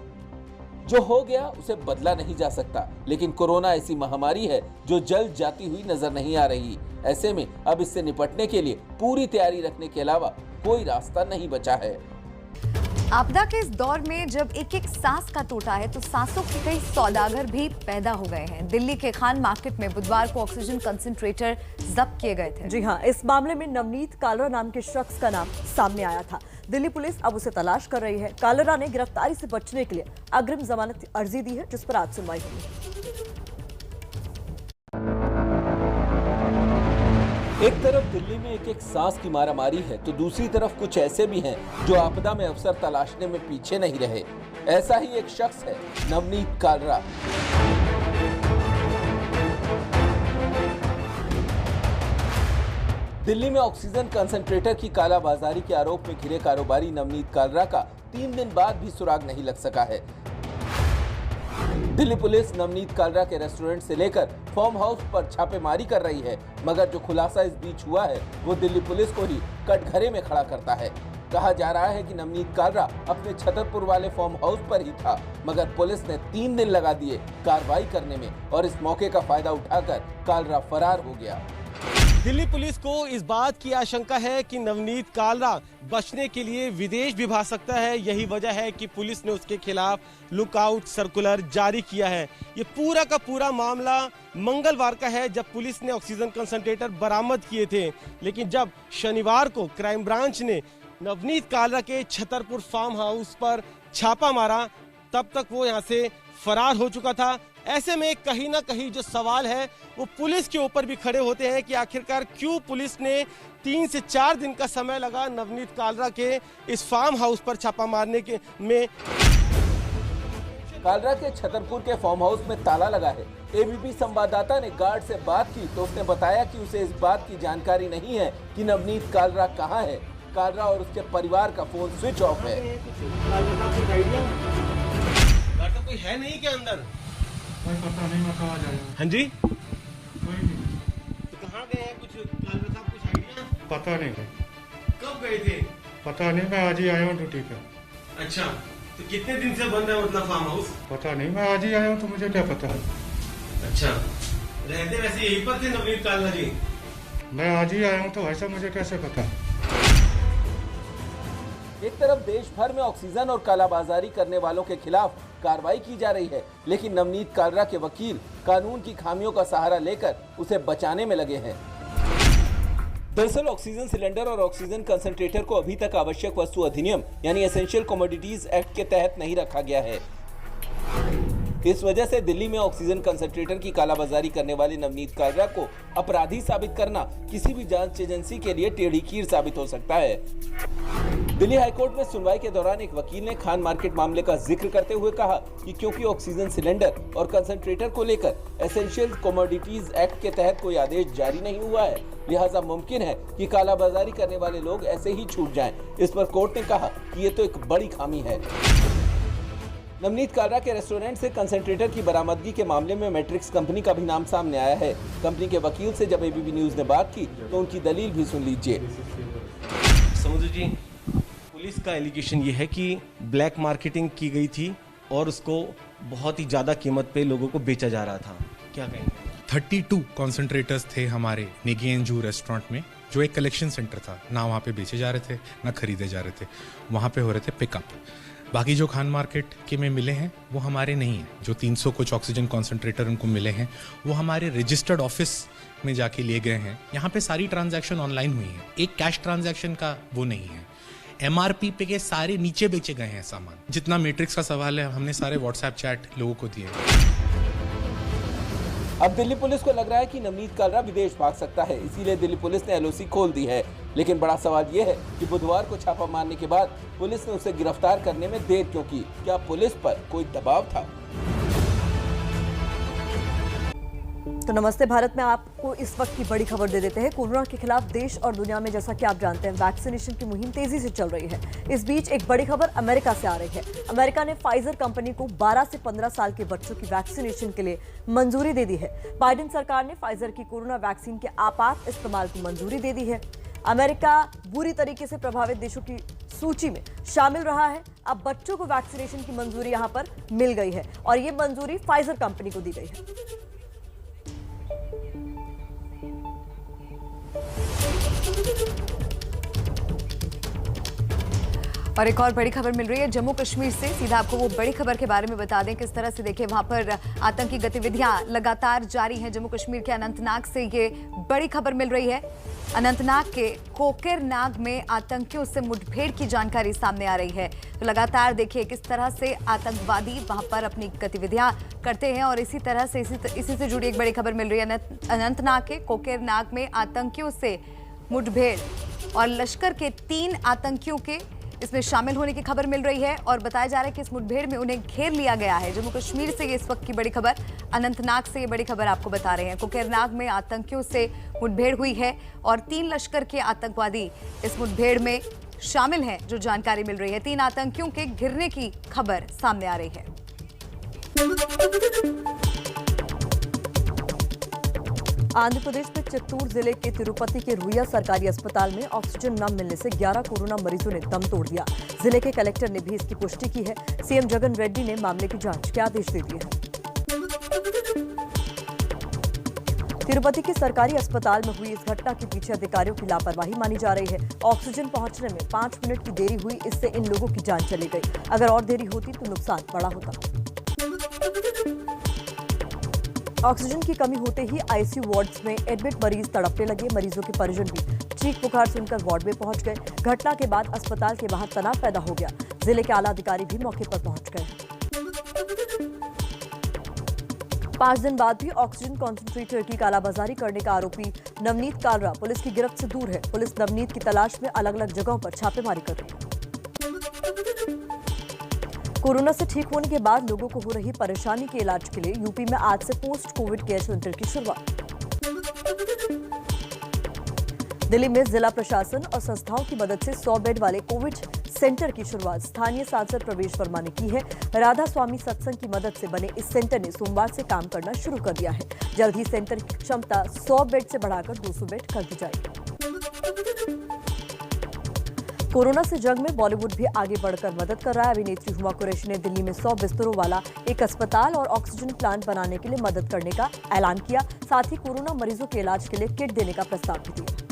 जो हो गया उसे बदला नहीं जा सकता, लेकिन कोरोना ऐसी महामारी है जो जल्द जाती हुई नजर नहीं आ रही। ऐसे में अब इससे निपटने के लिए पूरी तैयारी रखने के अलावा कोई रास्ता नहीं बचा है। आपदा के इस दौर में जब एक एक सांस का टूटा है तो सांसों के कई सौदागर भी पैदा हो गए हैं। दिल्ली के खान मार्केट में बुधवार को ऑक्सीजन कंसंट्रेटर जब्त किए गए थे। जी हां, इस मामले में नवनीत कालरा नाम के शख्स का नाम सामने आया था। दिल्ली पुलिस अब उसे तलाश कर रही है। कालरा ने गिरफ्तारी से बचने के लिए अग्रिम जमानत अर्जी दी है, जिस पर आज सुनवाई होगी। एक तरफ दिल्ली में एक एक सांस की मारामारी है तो दूसरी तरफ कुछ ऐसे भी हैं जो आपदा में अवसर तलाशने में पीछे नहीं रहे। ऐसा ही एक शख्स है नवनीत कालरा। दिल्ली में ऑक्सीजन कंसंट्रेटर की कालाबाजारी के आरोप में घिरे कारोबारी नवनीत कालरा का 3 दिन बाद भी सुराग नहीं लग सका है। दिल्ली पुलिस नवनीत कालरा के रेस्टोरेंट से लेकर फार्म हाउस पर छापेमारी कर रही है, मगर जो खुलासा इस बीच हुआ है वो दिल्ली पुलिस को ही कटघरे में खड़ा करता है। कहा जा रहा है कि नवनीत कालरा अपने छतरपुर वाले फार्म हाउस पर ही था, मगर पुलिस ने 3 दिन लगा दिए कार्रवाई करने में और इस मौके का फायदा उठाकर कालरा फरार हो गया। दिल्ली पुलिस को इस बात की आशंका है कि नवनीत कालरा बचने के लिए विदेश भी भाग सकता है। यही वजह है कि पुलिस ने उसके खिलाफ लुकआउट सर्कुलर जारी किया है। ये पूरा का पूरा मामला मंगलवार का है, जब पुलिस ने ऑक्सीजन कंसंट्रेटर बरामद किए थे, लेकिन जब शनिवार को क्राइम ब्रांच ने नवनीत कालरा के छतरपुर फार्म हाउस पर छापा मारा, तब तक वो यहाँ से फरार हो चुका था। ऐसे में कहीं ना कहीं जो सवाल है वो पुलिस के ऊपर भी खड़े होते हैं कि आखिरकार क्यों पुलिस ने 3 से 4 दिन का समय लगा नवनीत कालरा के इस फार्म हाउस पर छापा मारने के में। कालरा के छतरपुर के फार्म हाउस में ताला लगा है। एबीपी संवाददाता ने गार्ड से बात की तो उसने बताया कि उसे इस बात की जानकारी नहीं है कि नवनीत कालरा कहाँ है। कालरा और उसके परिवार का फोन स्विच ऑफ है। कोई है नहीं क्या अंदर? पता नहीं, मैं कहाँ जाऊँ। हाँ जी, कोई नहीं। तो कहाँ गए हैं? कुछ कालरा साहब कुछ आइडिया? पता नहीं। कब गए थे? पता नहीं, मैं आज ही आया हूँ ड्यूटी पे। अच्छा, तो कितने दिन से बंद है मतलब फार्म हाउस? पता नहीं, मैं आज ही आया हूँ तो मुझे क्या पता है। अच्छा, रहते वैसे यहीं पर थे नवनीत कालरा जी? मैं आज ही आया हूँ तो ऐसा मुझे कैसे पता। एक तरफ देश भर में ऑक्सीजन और कालाबाजारी करने वालों के खिलाफ कार्रवाई की जा रही है, लेकिन नवनीत कालरा के वकील कानून की खामियों का सहारा लेकर उसे बचाने में लगे हैं। दरअसल ऑक्सीजन सिलेंडर और ऑक्सीजन कंसंट्रेटर को अभी तक आवश्यक वस्तु अधिनियम यानी एसेंशियल कमोडिटीज एक्ट के तहत नहीं रखा गया है। इस वजह से दिल्ली में ऑक्सीजन कंसंट्रेटर की कालाबाजारी करने वाले नवनीत कालरा को अपराधी साबित करना किसी भी जांच एजेंसी के लिए टेढ़ी खीर साबित हो सकता है। दिल्ली हाईकोर्ट में सुनवाई के दौरान एक वकील ने खान मार्केट मामले का जिक्र करते हुए कहा कि क्योंकि ऑक्सीजन सिलेंडर और कंसंट्रेटर को लेकर एसेंशियल कमोडिटीज एक्ट के तहत कोई आदेश जारी नहीं हुआ है, लिहाजा मुमकिन है कि कालाबाजारी करने वाले लोग ऐसे ही छूट जाएं। इस पर कोर्ट ने कहा कि ये तो एक बड़ी खामी है। नवनीत कालरा के रेस्टोरेंट से कंसंट्रेटर की बरामदगी के मामले में मैट्रिक्स कंपनी का भी नाम सामने आया है। कंपनी के वकील से जब एबीपी न्यूज ने बात की तो उनकी दलील भी सुन लीजिए। समुद्र जी, पुलिस का एलिगेशन ये है कि ब्लैक मार्केटिंग की गई थी और उसको बहुत ही ज़्यादा कीमत पे लोगों को बेचा जा रहा था, क्या कहेंगे? 32 कॉन्सेंट्रेटर्स थे हमारे नेगी एंड जू रेस्टोरेंट में, जो एक कलेक्शन सेंटर था। ना वहाँ पे बेचे जा रहे थे ना खरीदे जा रहे थे, वहाँ पे हो रहे थे पिकअप। बाकी जो खान मार्केट के में मिले हैं वो हमारे नहीं हैं। जो 300 कुछ ऑक्सीजन कॉन्सेंट्रेटर उनको मिले हैं वो हमारे रजिस्टर्ड ऑफिस में जाके लिए गए हैं। यहाँ पे सारी ट्रांजैक्शन ऑनलाइन हुई है, एक कैश ट्रांजैक्शन का वो नहीं है। MRP पे के सारे नीचे बेचे गए हैं सामान। जितना मैट्रिक्स का सवाल है हमने सारे व्हाट्सएप चैट लोगों को दिए। अब दिल्ली पुलिस को लग रहा है कि नवनीत कालरा विदेश भाग सकता है, इसीलिए दिल्ली पुलिस ने LOC खोल दी है। लेकिन बड़ा सवाल यह है कि बुधवार को छापा मारने के बाद पुलिस ने उसे गिरफ्तार करने में देर क्यों की? क्या पुलिस पर कोई दबाव था? तो नमस्ते भारत में आपको इस वक्त की बड़ी खबर दे देते हैं। कोरोना के खिलाफ देश और दुनिया में, जैसा कि आप जानते हैं, वैक्सीनेशन की मुहिम तेजी से चल रही है। इस बीच एक बड़ी खबर अमेरिका से आ रही है। अमेरिका ने फाइजर कंपनी को 12 से 15 साल के बच्चों की वैक्सीनेशन के लिए मंजूरी दे दी है। बाइडेन सरकार ने फाइजर की कोरोना वैक्सीन के आपात इस्तेमाल की मंजूरी दे दी है। अमेरिका बुरी तरीके से प्रभावित देशों की सूची में शामिल रहा है। अब बच्चों को वैक्सीनेशन की मंजूरी यहां पर मिल गई है और ये मंजूरी फाइजर कंपनी को दी गई है। और एक और बड़ी खबर मिल रही है जम्मू कश्मीर से। सीधा आपको वो बड़ी खबर के बारे में बता दें किस तरह से देखिए वहां पर आतंकी गतिविधियां लगातार जारी हैं। जम्मू कश्मीर के अनंतनाग से ये बड़ी खबर मिल रही है। अनंतनाग के कोकेरनाग में आतंकियों से मुठभेड़ की जानकारी सामने आ रही है। तो लगातार देखिए किस तरह से आतंकवादी वहां पर अपनी गतिविधियां करते हैं और इसी तरह से इसी से जुड़ी एक बड़ी खबर मिल रही है। अनंतनाग के कोकेरनाग में आतंकियों से मुठभेड़ और लश्कर के 3 आतंकियों के इसमें शामिल होने की खबर मिल रही है और बताया जा रहा है कि इस मुठभेड़ में उन्हें घेर लिया गया है। जम्मू कश्मीर से ये इस वक्त की बड़ी खबर, अनंतनाग से ये बड़ी खबर आपको बता रहे हैं। कोकेरनाग में आतंकियों से मुठभेड़ हुई है और 3 लश्कर के आतंकवादी इस मुठभेड़ में शामिल हैं, जो जानकारी मिल रही है। 3 आतंकियों के घिरने की खबर सामने आ रही है। आंध्र प्रदेश में चित्तूर जिले के तिरुपति के रुइया सरकारी अस्पताल में ऑक्सीजन न मिलने से 11 कोरोना मरीजों ने दम तोड़ दिया। जिले के कलेक्टर ने भी इसकी पुष्टि की है। सीएम जगन रेड्डी ने मामले की जांच के आदेश दे दिए हैं। तिरुपति के सरकारी अस्पताल में हुई इस घटना के पीछे अधिकारियों की लापरवाही मानी जा रही है। ऑक्सीजन पहुंचने में 5 मिनट की देरी हुई, इससे इन लोगों की जान चली गई। अगर और देरी होती तो नुकसान बड़ा होता। ऑक्सीजन की कमी होते ही आईसीयू वार्ड्स में एडमिट मरीज तड़पने लगे। मरीजों के परिजन भी चीख पुकार सुनकर वार्ड में पहुंच गए। घटना के बाद अस्पताल के बाहर तनाव पैदा हो गया। जिले के आला अधिकारी भी मौके पर पहुंच गए। 5 दिन बाद भी ऑक्सीजन कॉन्सेंट्रेटर की कालाबाजारी करने का आरोपी नवनीत कालरा पुलिस की गिरफ्त से दूर है। पुलिस नवनीत की तलाश में अलग अलग जगहों पर छापेमारी कर रही है। कोरोना से ठीक होने के बाद लोगों को हो रही परेशानी के इलाज के लिए यूपी में आज से पोस्ट कोविड केयर सेंटर की शुरुआत। दिल्ली में जिला प्रशासन और संस्थाओं की मदद से 100 बेड वाले कोविड सेंटर की शुरुआत स्थानीय सांसद प्रवेश वर्मा ने की है। राधा स्वामी सत्संग की मदद से बने इस सेंटर ने सोमवार से काम करना शुरू कर दिया है। जल्द ही सेंटर की क्षमता 100 बेड से बढ़ाकर 200 बेड कर दी जाएगी। कोरोना से जंग में बॉलीवुड भी आगे बढ़कर मदद कर रहा है। अभिनेत्री हुमा कुरैशी ने दिल्ली में 100 बिस्तरों वाला एक अस्पताल और ऑक्सीजन प्लांट बनाने के लिए मदद करने का ऐलान किया। साथ ही कोरोना मरीजों के इलाज के लिए किट देने का प्रस्ताव भी दिया।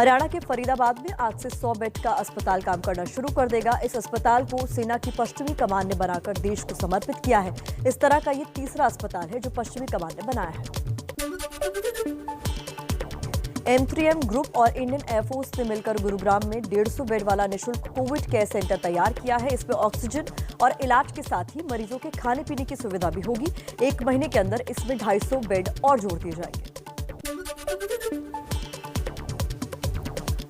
हरियाणा के फरीदाबाद में आज से 100 बेड का अस्पताल काम करना शुरू कर देगा। इस अस्पताल को सेना की पश्चिमी कमान ने बनाकर देश को समर्पित किया है। इस तरह का ये तीसरा अस्पताल है जो पश्चिमी कमान ने बनाया है। M3M ग्रुप और इंडियन एयरफोर्स ने मिलकर गुरुग्राम में 150 बेड वाला निःशुल्क कोविड केयर सेंटर तैयार किया है। इसमें ऑक्सीजन और इलाज के साथ ही मरीजों के खाने पीने की सुविधा भी होगी। 1 महीने के अंदर इसमें 250 बेड और जोड़ दिए जाएंगे।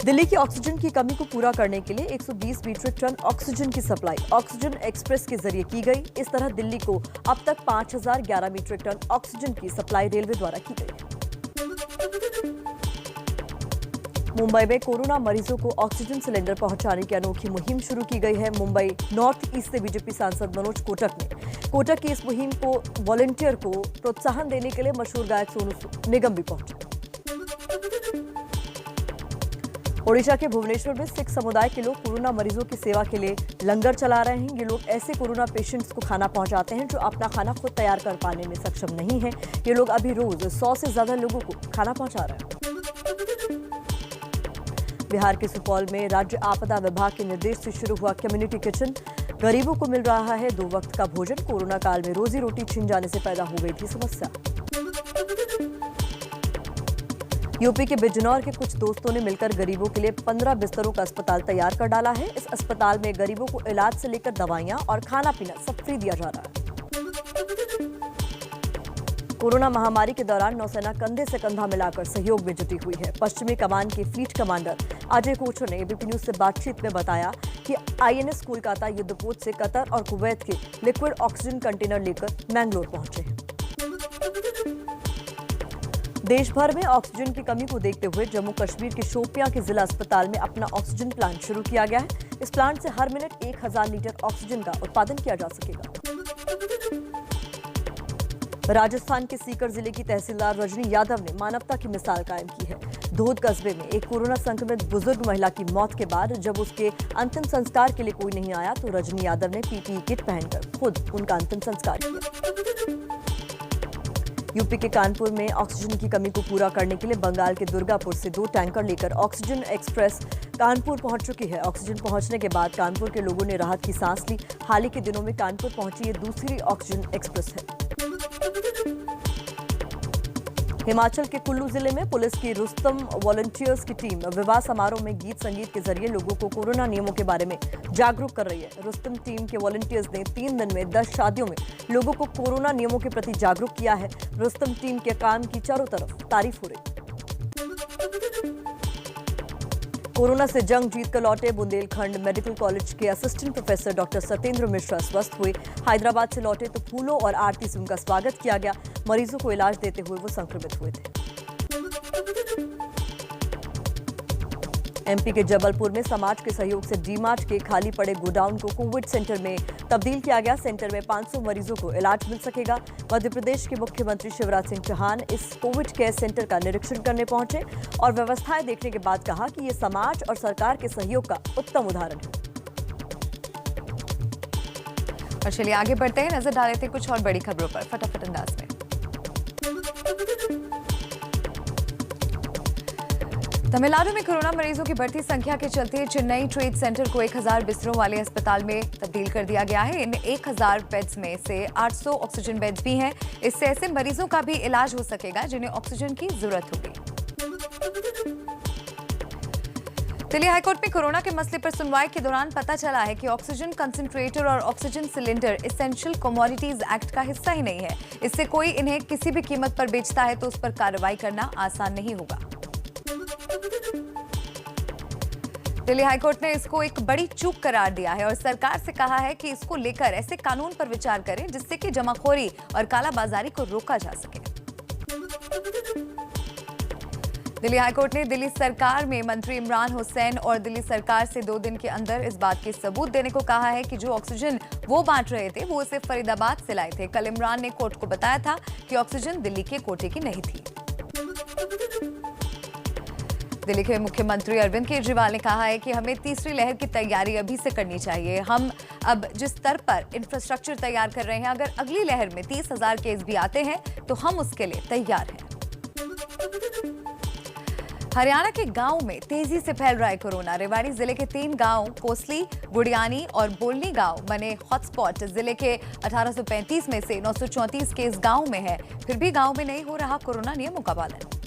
दिल्ली की ऑक्सीजन की कमी को पूरा करने के लिए 120 मीट्रिक टन ऑक्सीजन की सप्लाई ऑक्सीजन एक्सप्रेस के जरिए की गई। इस तरह दिल्ली को अब तक 5011 मीट्रिक टन ऑक्सीजन की सप्लाई रेलवे द्वारा की गई। मुंबई में कोरोना मरीजों को ऑक्सीजन सिलेंडर पहुंचाने की अनोखी मुहिम शुरू की गई है। मुंबई नॉर्थ ईस्ट से बीजेपी सांसद मनोज कोटक ने कोटक की इस मुहिम को वॉलंटियर को प्रोत्साहन देने के लिए मशहूर गायक सोनू निगम भी पहुंचे। ओडिशा के भुवनेश्वर में सिख समुदाय के लोग कोरोना मरीजों की सेवा के लिए लंगर चला रहे हैं। ये लोग ऐसे कोरोना पेशेंट्स को खाना पहुंचाते हैं जो अपना खाना खुद तैयार कर पाने में सक्षम नहीं है। ये लोग अभी रोज 100 से ज्यादा लोगों को खाना पहुंचा रहे हैं। बिहार के सुपौल में राज्य आपदा विभाग के निर्देश से शुरू हुआ कम्युनिटी किचन। गरीबों को मिल रहा है 2 वक्त का भोजन। कोरोना काल में रोजी रोटी छिन जाने से पैदा हो गई थी समस्या। यूपी के बिजनौर के कुछ दोस्तों ने मिलकर गरीबों के लिए 15 बिस्तरों का अस्पताल तैयार कर डाला है। इस अस्पताल में गरीबों को इलाज से लेकर दवाइयां और खाना पीना सब फ्री दिया जा रहा है। कोरोना महामारी के दौरान नौसेना कंधे से कंधा मिलाकर सहयोग में जुटी हुई है। पश्चिमी कमान के फ्लीट कमांडर अजय कोचर ने एबीपी न्यूज से बातचीत में बताया कि आईएनएस कोलकाता युद्धपोत से कतर और कुवैत के लिक्विड ऑक्सीजन कंटेनर लेकर मैंगलोर पहुंचे हैं। देश भर में ऑक्सीजन की कमी को देखते हुए जम्मू कश्मीर के शोपियां के जिला अस्पताल में अपना ऑक्सीजन प्लांट शुरू किया गया है। इस प्लांट से हर मिनट 1000 लीटर ऑक्सीजन का उत्पादन किया जा सकेगा। राजस्थान के सीकर जिले की तहसीलदार रजनी यादव ने मानवता की मिसाल कायम की है। धोद कस्बे में एक कोरोना संक्रमित बुजुर्ग महिला की मौत के बाद जब उसके अंतिम संस्कार के लिए कोई नहीं आया तो रजनी यादव ने पीपीई किट पहनकर खुद उनका अंतिम संस्कार किया। यूपी के कानपुर में ऑक्सीजन की कमी को पूरा करने के लिए बंगाल के दुर्गापुर से 2 टैंकर लेकर ऑक्सीजन एक्सप्रेस कानपुर पहुंच चुकी है। ऑक्सीजन पहुंचने के बाद कानपुर के लोगों ने राहत की सांस ली। हाल ही के दिनों में कानपुर पहुंची ये दूसरी ऑक्सीजन एक्सप्रेस है। हिमाचल के कुल्लू जिले में पुलिस की रुस्तम वॉलंटियर्स की टीम विवाह समारोह में गीत संगीत के जरिए लोगों को कोरोना नियमों के बारे में जागरूक कर रही है। रुस्तम टीम के वॉलंटियर्स ने 3 दिन में 10 शादियों में लोगों को कोरोना नियमों के प्रति जागरूक किया है। रुस्तम टीम के काम की चारों तरफ तारीफ हो रही। कोरोना से जंग जीतकर लौटे बुंदेलखंड मेडिकल कॉलेज के assistant professor doctor Satyendra Mishra स्वस्थ हुए। हैदराबाद से लौटे तो फूलों और आरती से उनका स्वागत किया गया। मरीजों को इलाज देते हुए वो संक्रमित हुए थे। एमपी के जबलपुर में समाज के सहयोग से डीमार्ट के खाली पड़े गोडाउन को कोविड सेंटर में तब्दील किया गया। सेंटर में 500 मरीजों को इलाज मिल सकेगा। मध्य प्रदेश के मुख्यमंत्री शिवराज सिंह चौहान इस कोविड केयर सेंटर का निरीक्षण करने पहुंचे और व्यवस्थाएं देखने के बाद कहा कि ये समाज और सरकार के सहयोग का उत्तम उदाहरण है। और चलिए आगे बढ़ते हैं, नजर डाल लेते हैं कुछ और बड़ी खबरों पर फटाफट अंदाज में। तमिलनाडु में कोरोना मरीजों की बढ़ती संख्या के चलते चेन्नई ट्रेड सेंटर को 1000 बिस्तरों वाले अस्पताल में तब्दील कर दिया गया है। इन 1000 बेड्स में से 800 ऑक्सीजन बेड्स भी हैं। इससे ऐसे मरीजों का भी इलाज हो सकेगा जिन्हें ऑक्सीजन की जरूरत होगी। दिल्ली हाईकोर्ट में कोरोना के मसले पर सुनवाई के दौरान पता चला है कि ऑक्सीजन कंसंट्रेटर और oxygen cylinder essential commodities act का हिस्सा ही नहीं है। इससे कोई इन्हें किसी भी कीमत पर बेचता है तो उस पर कार्रवाई करना आसान नहीं होगा। दिल्ली हाईकोर्ट ने इसको एक बड़ी चूक करार दिया है और सरकार से कहा है कि इसको लेकर ऐसे कानून पर विचार करें जिससे कि जमाखोरी और कालाबाजारी को रोका जा सके। दिल्ली हाईकोर्ट ने दिल्ली सरकार में मंत्री इमरान हुसैन और दिल्ली सरकार से 2 दिन के अंदर इस बात के सबूत देने को कहा है कि जो ऑक्सीजन वो बांट रहे थे वो इसे फरीदाबाद से लाए थे। कल इमरान ने कोर्ट को बताया था कि ऑक्सीजन दिल्ली के कोटे की नहीं थी। दिल्ली के मुख्यमंत्री अरविंद केजरीवाल ने कहा है कि हमें तीसरी लहर की तैयारी अभी से करनी चाहिए। हम अब जिस स्तर पर इंफ्रास्ट्रक्चर तैयार कर रहे हैं, अगर अगली लहर में 30,000 केस भी आते हैं तो हम उसके लिए तैयार हैं। हरियाणा के गांव में तेजी से फैल रहा है कोरोना। रेवाड़ी जिले के 3 गांव कोसली, गुड़ियानी और बोलनी गांव बने हॉटस्पॉट। जिले के 1835 में से 934 केस गांव में है, फिर भी गांव में नहीं हो रहा कोरोना नियमों का पालन।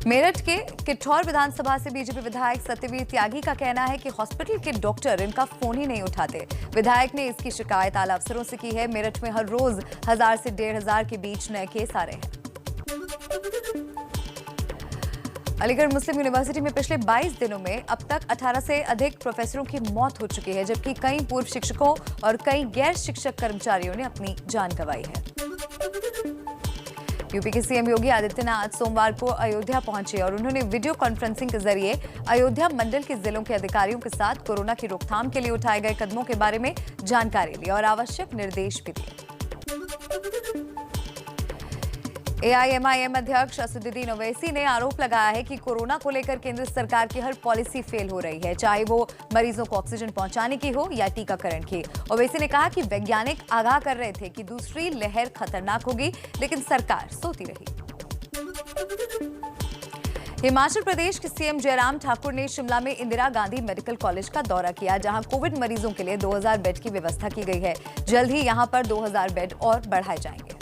मेरठ के किठौर विधानसभा से बीजेपी विधायक सत्यवीर त्यागी का कहना है कि हॉस्पिटल के डॉक्टर इनका फोन ही नहीं उठाते। विधायक ने इसकी शिकायत आला अफसरों से की है। मेरठ में हर रोज 1000 से 1500 के बीच नए केस आ रहे हैं। अलीगढ़ मुस्लिम यूनिवर्सिटी में पिछले 22 दिनों में अब तक 18 से अधिक प्रोफेसरों की मौत हो चुकी है, जबकि कई पूर्व शिक्षकों और कई गैर शिक्षक कर्मचारियों ने अपनी जान गंवाई है। यूपी के सीएम योगी आदित्यनाथ सोमवार को अयोध्या पहुंचे और उन्होंने वीडियो कॉन्फ्रेंसिंग के जरिए अयोध्या मंडल के जिलों के अधिकारियों के साथ कोरोना की रोकथाम के लिए उठाए गए कदमों के बारे में जानकारी ली और आवश्यक निर्देश भी दिए। एआईएमआईएम अध्यक्ष असदुद्दीन ओवैसी ने आरोप लगाया है कि कोरोना को लेकर केंद्र सरकार की हर पॉलिसी फेल हो रही है, चाहे वो मरीजों को ऑक्सीजन पहुंचाने की हो या टीकाकरण की। ओवैसी ने कहा कि वैज्ञानिक आगाह कर रहे थे कि दूसरी लहर खतरनाक होगी, लेकिन सरकार सोती रही। हिमाचल प्रदेश के सीएम जयराम ठाकुर ने शिमला में इंदिरा गांधी मेडिकल कॉलेज का दौरा किया, जहां कोविड मरीजों के लिए 2000 बेड की व्यवस्था की गई है। जल्द ही यहां पर 2000 बेड और बढ़ाए जाएंगे।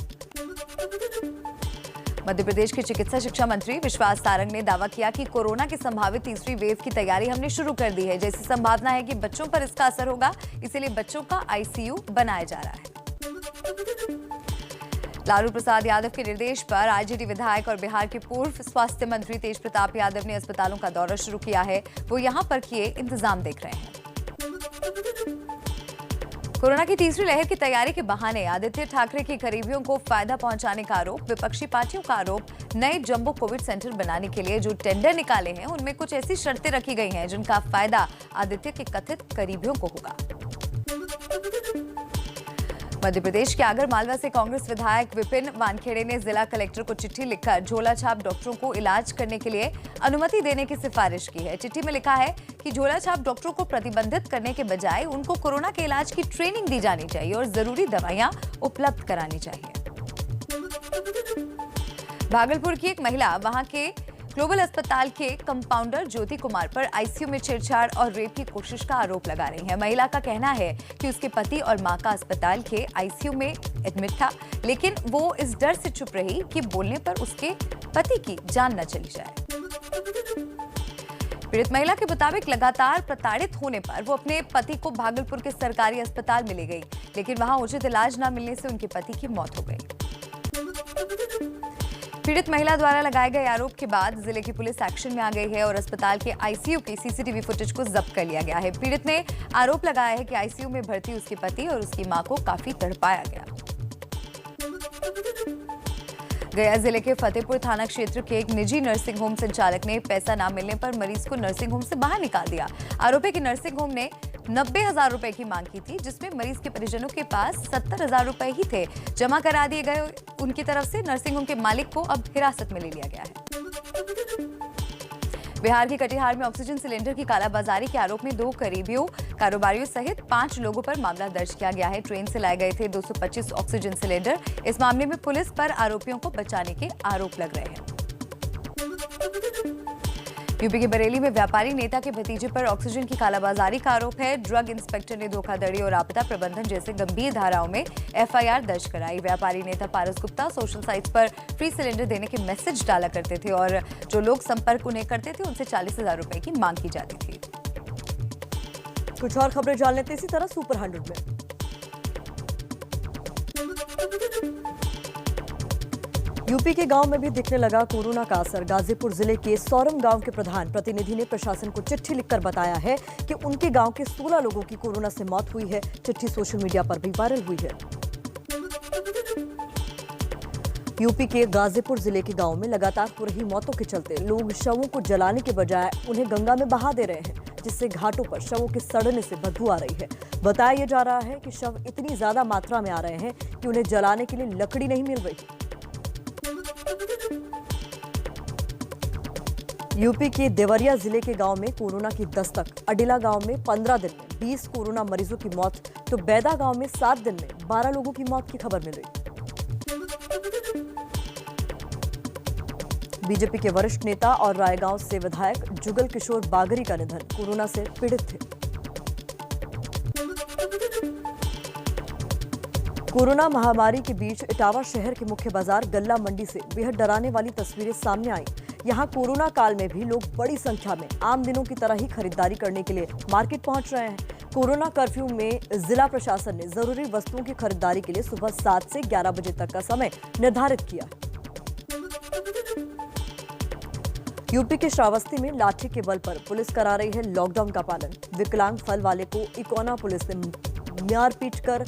मध्य प्रदेश के चिकित्सा शिक्षा मंत्री विश्वास सारंग ने दावा किया कि कोरोना की संभावित तीसरी वेव की तैयारी हमने शुरू कर दी है। जैसी संभावना है कि बच्चों पर इसका असर होगा, इसलिए बच्चों का आईसीयू बनाया जा रहा है। लालू प्रसाद यादव के निर्देश पर आरजेडी विधायक और बिहार के पूर्व स्वास्थ्य मंत्री तेज प्रताप यादव ने अस्पतालों का दौरा शुरू किया है। वो यहां पर किए इंतजाम देख रहे हैं। कोरोना की तीसरी लहर की तैयारी के बहाने आदित्य ठाकरे के करीबियों को फायदा पहुंचाने का आरोप। विपक्षी पार्टियों का आरोप, नए जंबो कोविड सेंटर बनाने के लिए जो टेंडर निकाले हैं उनमें कुछ ऐसी शर्तें रखी गई हैं जिनका फायदा आदित्य के कथित करीबियों को होगा। मध्य प्रदेश के आगर मालवा से कांग्रेस विधायक विपिन वानखेड़े ने जिला कलेक्टर को चिट्ठी लिखकर झोला छाप डॉक्टरों को इलाज करने के लिए अनुमति देने की सिफारिश की है। चिट्ठी में लिखा है कि झोला छाप डॉक्टरों को प्रतिबंधित करने के बजाय उनको कोरोना के इलाज की ट्रेनिंग दी जानी चाहिए और जरूरी दवाइयां उपलब्ध करानी चाहिए। भागलपुर की एक महिला वहां के ग्लोबल अस्पताल के कंपाउंडर ज्योति कुमार पर आईसीयू में छेड़छाड़ और रेप की कोशिश का आरोप लगा रही है। महिला का कहना है कि उसके पति और मां का अस्पताल के आईसीयू में एडमिट था, लेकिन वो इस डर से चुप रही कि बोलने पर उसके पति की जान न चली जाए। पीड़ित महिला के मुताबिक लगातार प्रताड़ित होने पर वो अपने पति को भागलपुर के सरकारी अस्पताल में ले गई, लेकिन वहां उचित इलाज न मिलने से उनके पति की मौत हो गई। पीड़ित महिला द्वारा लगाए गए आरोप के बाद जिले की पुलिस एक्शन में आ गई है और अस्पताल के आईसीयू की सीसीटीवी फुटेज को जब्त कर लिया गया है। पीड़ित ने आरोप लगाया है कि आईसीयू में भर्ती उसके पति और उसकी मां को काफी तड़पाया गया। गया जिले के फतेहपुर थाना क्षेत्र के एक निजी नर्सिंग होम संचालक ने पैसा न मिलने पर मरीज को नर्सिंग होम से बाहर निकाल दिया। आरोप है कि नर्सिंग होम ने 90,000 रुपए की मांग की थी, जिसमें मरीज के परिजनों के पास 70,000 रुपए ही थे। जमा करा दिए गए उनकी तरफ से नर्सिंग होम के मालिक को अब हिरासत में ले लिया गया है। बिहार के कटिहार में ऑक्सीजन सिलेंडर की कालाबाजारी के आरोप में 2 करीबियों, कारोबारियों सहित 5 लोगों पर मामला दर्ज किया गया है। ट्रेन से लाए गए थे 225 ऑक्सीजन सिलेंडर। इस मामले में पुलिस पर आरोपियों को बचाने के आरोप लग रहे हैं। यूपी के बरेली में व्यापारी नेता के भतीजे पर ऑक्सीजन की कालाबाजारी का आरोप है। ड्रग इंस्पेक्टर ने धोखाधड़ी और आपदा प्रबंधन जैसे गंभीर धाराओं में एफआईआर दर्ज कराई। व्यापारी नेता पारस गुप्ता सोशल साइट्स पर फ्री सिलेंडर देने के मैसेज डाला करते थे और जो लोग संपर्क उन्हें करते थे उनसे 40,000 रुपए की मांग की जाती थी। कुछ और खबरें जान लेते इसी तरह सुपर 100 में। यूपी के गांव में भी दिखने लगा कोरोना का असर। गाजीपुर जिले के सौरम गांव के प्रधान प्रतिनिधि ने प्रशासन को चिट्ठी लिखकर बताया है कि उनके गांव के 16 लोगों की कोरोना से मौत हुई है। चिट्ठी सोशल मीडिया पर भी वायरल हुई है। यूपी के गाजीपुर जिले के गांव में लगातार हो रही मौतों के चलते लोग शवों को जलाने के बजाय उन्हें गंगा में बहा दे रहे हैं, जिससे घाटों पर शवों के सड़ने से बदबू आ रही है। बताया जा रहा है कि शव इतनी ज्यादा मात्रा में आ रहे हैं कि उन्हें जलाने के लिए लकड़ी नहीं मिल रही। यूपी के देवरिया जिले के गांव में कोरोना की दस्तक। अडिला गांव में 15 दिन में 20 कोरोना मरीजों की मौत, तो बैदा गांव में 7 दिन में 12 लोगों की मौत की खबर मिल रही। बीजेपी के वरिष्ठ नेता और रायगांव से विधायक जुगल किशोर बागरी का निधन, कोरोना से पीड़ित थे। कोरोना महामारी के बीच इटावा शहर के मुख्य बाजार गल्ला मंडी से बेहद डराने वाली तस्वीरें सामने आई। यहां कोरोना काल में भी लोग बड़ी संख्या में आम दिनों की तरह ही खरीदारी करने के लिए मार्केट पहुंच रहे हैं। कोरोना कर्फ्यू में जिला प्रशासन ने जरूरी वस्तुओं की खरीदारी के लिए सुबह 7 से 11 बजे तक का समय निर्धारित किया। यूपी के श्रावस्ती में लाठी के बल पर पुलिस करा रही है लॉकडाउन का पालन। विकलांग फल वाले को इकोना पुलिस ने मारपीट कर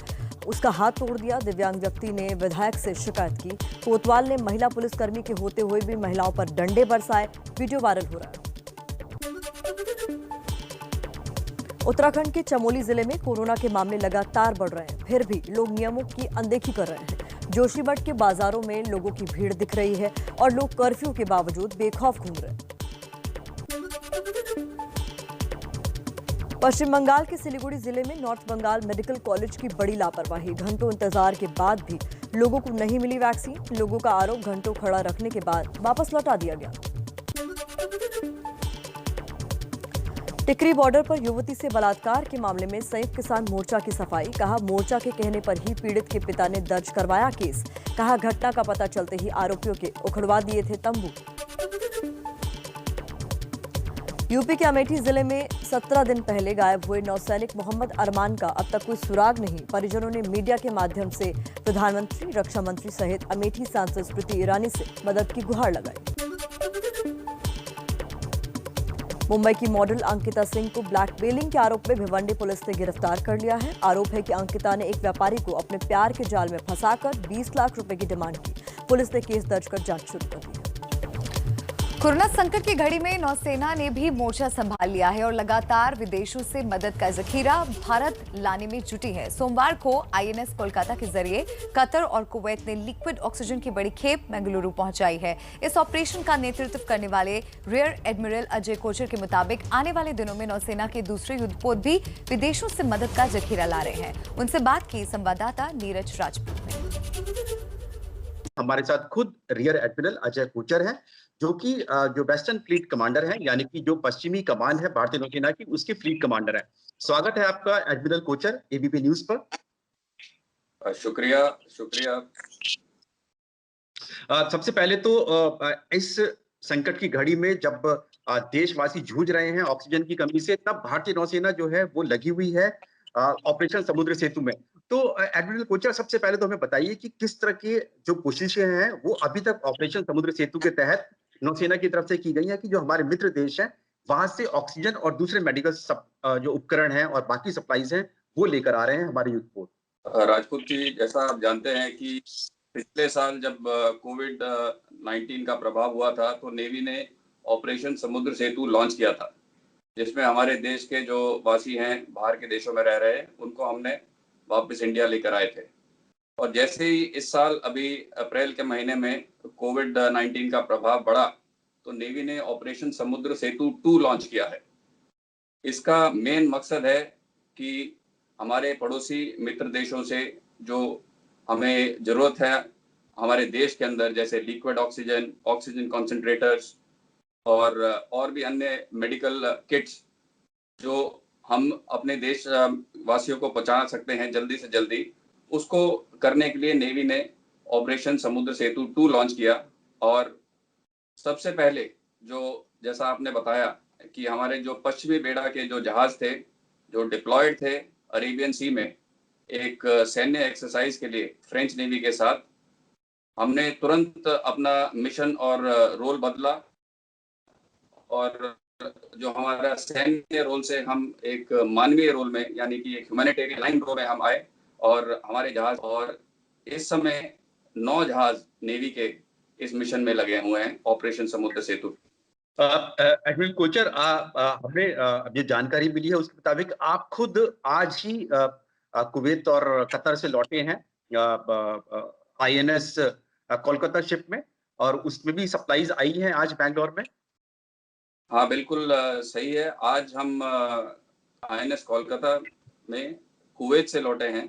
उसका हाथ तोड़ दिया। दिव्यांग व्यक्ति ने विधायक से शिकायत की। कोतवाल ने महिला पुलिसकर्मी के होते हुए भी महिलाओं पर डंडे बरसाए। वीडियो वायरल हो रहा है। उत्तराखंड के चमोली जिले में कोरोना के मामले लगातार बढ़ रहे हैं, फिर भी लोग नियमों की अनदेखी कर रहे हैं। जोशीमठ के बाजारों में लोगों की भीड़ दिख रही है और लोग कर्फ्यू के बावजूद बेखौफ घूम रहे हैं। पश्चिम बंगाल के सिलीगुड़ी जिले में नॉर्थ बंगाल मेडिकल कॉलेज की बड़ी लापरवाही। घंटों इंतजार के बाद भी लोगों को नहीं मिली वैक्सीन। लोगों का आरोप घंटों खड़ा रखने के बाद वापस लौटा दिया गया। टिकरी बॉर्डर पर युवती से बलात्कार के मामले में संयुक्त किसान मोर्चा की सफाई। कहा, मोर्चा के कहने पर ही पीड़ित के पिता ने दर्ज करवाया केस। कहा, घटना का पता चलते ही आरोपियों के उखड़वा दिए थे तंबू। यूपी के अमेठी जिले में 17 दिन पहले गायब हुए नौसैनिक मोहम्मद अरमान का अब तक कोई सुराग नहीं। परिजनों ने मीडिया के माध्यम से प्रधानमंत्री, रक्षा मंत्री सहित अमेठी सांसद स्मृति ईरानी से मदद की गुहार लगाई। मुंबई की मॉडल अंकिता सिंह को ब्लैकमेलिंग के आरोप में भिवंडी पुलिस ने गिरफ्तार कर लिया है। आरोप है कि अंकिता ने एक व्यापारी को अपने प्यार के जाल में फंसाकर 20 लाख रुपए की डिमांड की। पुलिस ने केस दर्ज कर जांच शुरू कर दी है। कोरोना संकट की घड़ी में नौसेना ने भी मोर्चा संभाल लिया है और लगातार विदेशों से मदद का जखीरा भारत लाने में जुटी है। सोमवार को आईएनएस कोलकाता के जरिए कतर और कुवैत ने लिक्विड ऑक्सीजन की बड़ी खेप बेंगलुरु पहुंचाई है। इस ऑपरेशन का नेतृत्व करने वाले रियर एडमिरल अजय कोचर के मुताबिक आने वाले दिनों में नौसेना के दूसरे युद्धपोत भी विदेशों से मदद का जखीरा ला रहे हैं। उनसे बात की संवाददाता नीरज राजपूत ने। हमारे साथ खुद रियर एडमिरल अजय कोचर है, जो कि जो वेस्टर्न फ्लीट कमांडर है, यानी कि जो पश्चिमी कमान है भारतीय नौसेना की, उसके फ्लीट कमांडर है। स्वागत है आपका एडमिरल कोचर एबीपी न्यूज पर। शुक्रिया। सबसे पहले तो इस संकट की घड़ी में जब देशवासी जूझ रहे हैं ऑक्सीजन की कमी से, तब भारतीय नौसेना जो है वो लगी हुई है ऑपरेशन समुद्र सेतु में। तो एडमिरल कोचर, सबसे पहले तो हमें बताइए कि किस तरह की जो कोशिशें हैं वो अभी तक ऑपरेशन समुद्र सेतु के तहत नौसेना की तरफ से की गई है कि जो हमारे मित्र देश हैं वहां से ऑक्सीजन और दूसरे मेडिकल जो उपकरण हैं और बाकी सप्लाईज हैं वो लेकर आ रहे हैं हमारे युद्धपोत। राजपूत जी, जैसा आप जानते हैं कि पिछले साल जब कोविड-19 का प्रभाव हुआ था तो नेवी ने ऑपरेशन समुद्र सेतु लॉन्च किया था, जिसमें हमारे देश के जो वासी हैं बाहर के देशों में रह रहे हैं उनको हमने वापस इंडिया लेकर आए थे। और जैसे ही इस साल अभी अप्रैल के महीने में कोविड-19 का प्रभाव बढ़ा तो नेवी ने ऑपरेशन समुद्र सेतु 2 लॉन्च किया है। इसका मेन मकसद है कि हमारे पड़ोसी मित्र देशों से जो हमें जरूरत है हमारे देश के अंदर, जैसे लिक्विड ऑक्सीजन, ऑक्सीजन कॉन्सेंट्रेटर्स और भी अन्य मेडिकल किट्स, जो हम अपने देश वासियों को पहुंचा सकते हैं जल्दी से जल्दी, उसको करने के लिए नेवी ने ऑपरेशन समुद्र सेतु 2 लॉन्च किया। और सबसे पहले जो जैसा आपने बताया कि हमारे जो पश्चिमी बेड़ा के जो जहाज थे जो डिप्लॉयड थे अरेबियन सी में एक सैन्य एक्सरसाइज के लिए फ्रेंच नेवी के साथ, हमने तुरंत अपना मिशन और रोल बदला और जो हमारा सैन्य रोल से हम एक मानवीय रोल में, यानी कि एक ह्यूमैनिटेरियन लाइन रोल में हम आए और हमारे जहाज, और इस समय 9 जहाज नेवी के इस मिशन में लगे हुए हैं ऑपरेशन समुद्र सेतु। एडमिरल कोचर, हमें ये जानकारी मिली है उसके मुताबिक आप खुद आज ही कुवैत और कतर से लौटे हैं आईएनएस कोलकाता शिप में, और उसमें भी सप्लाईज आई हैं आज बैंगलोर में। हाँ बिल्कुल सही है। आज हम आईएनएस कोलकाता में कुवैत से लौटे हैं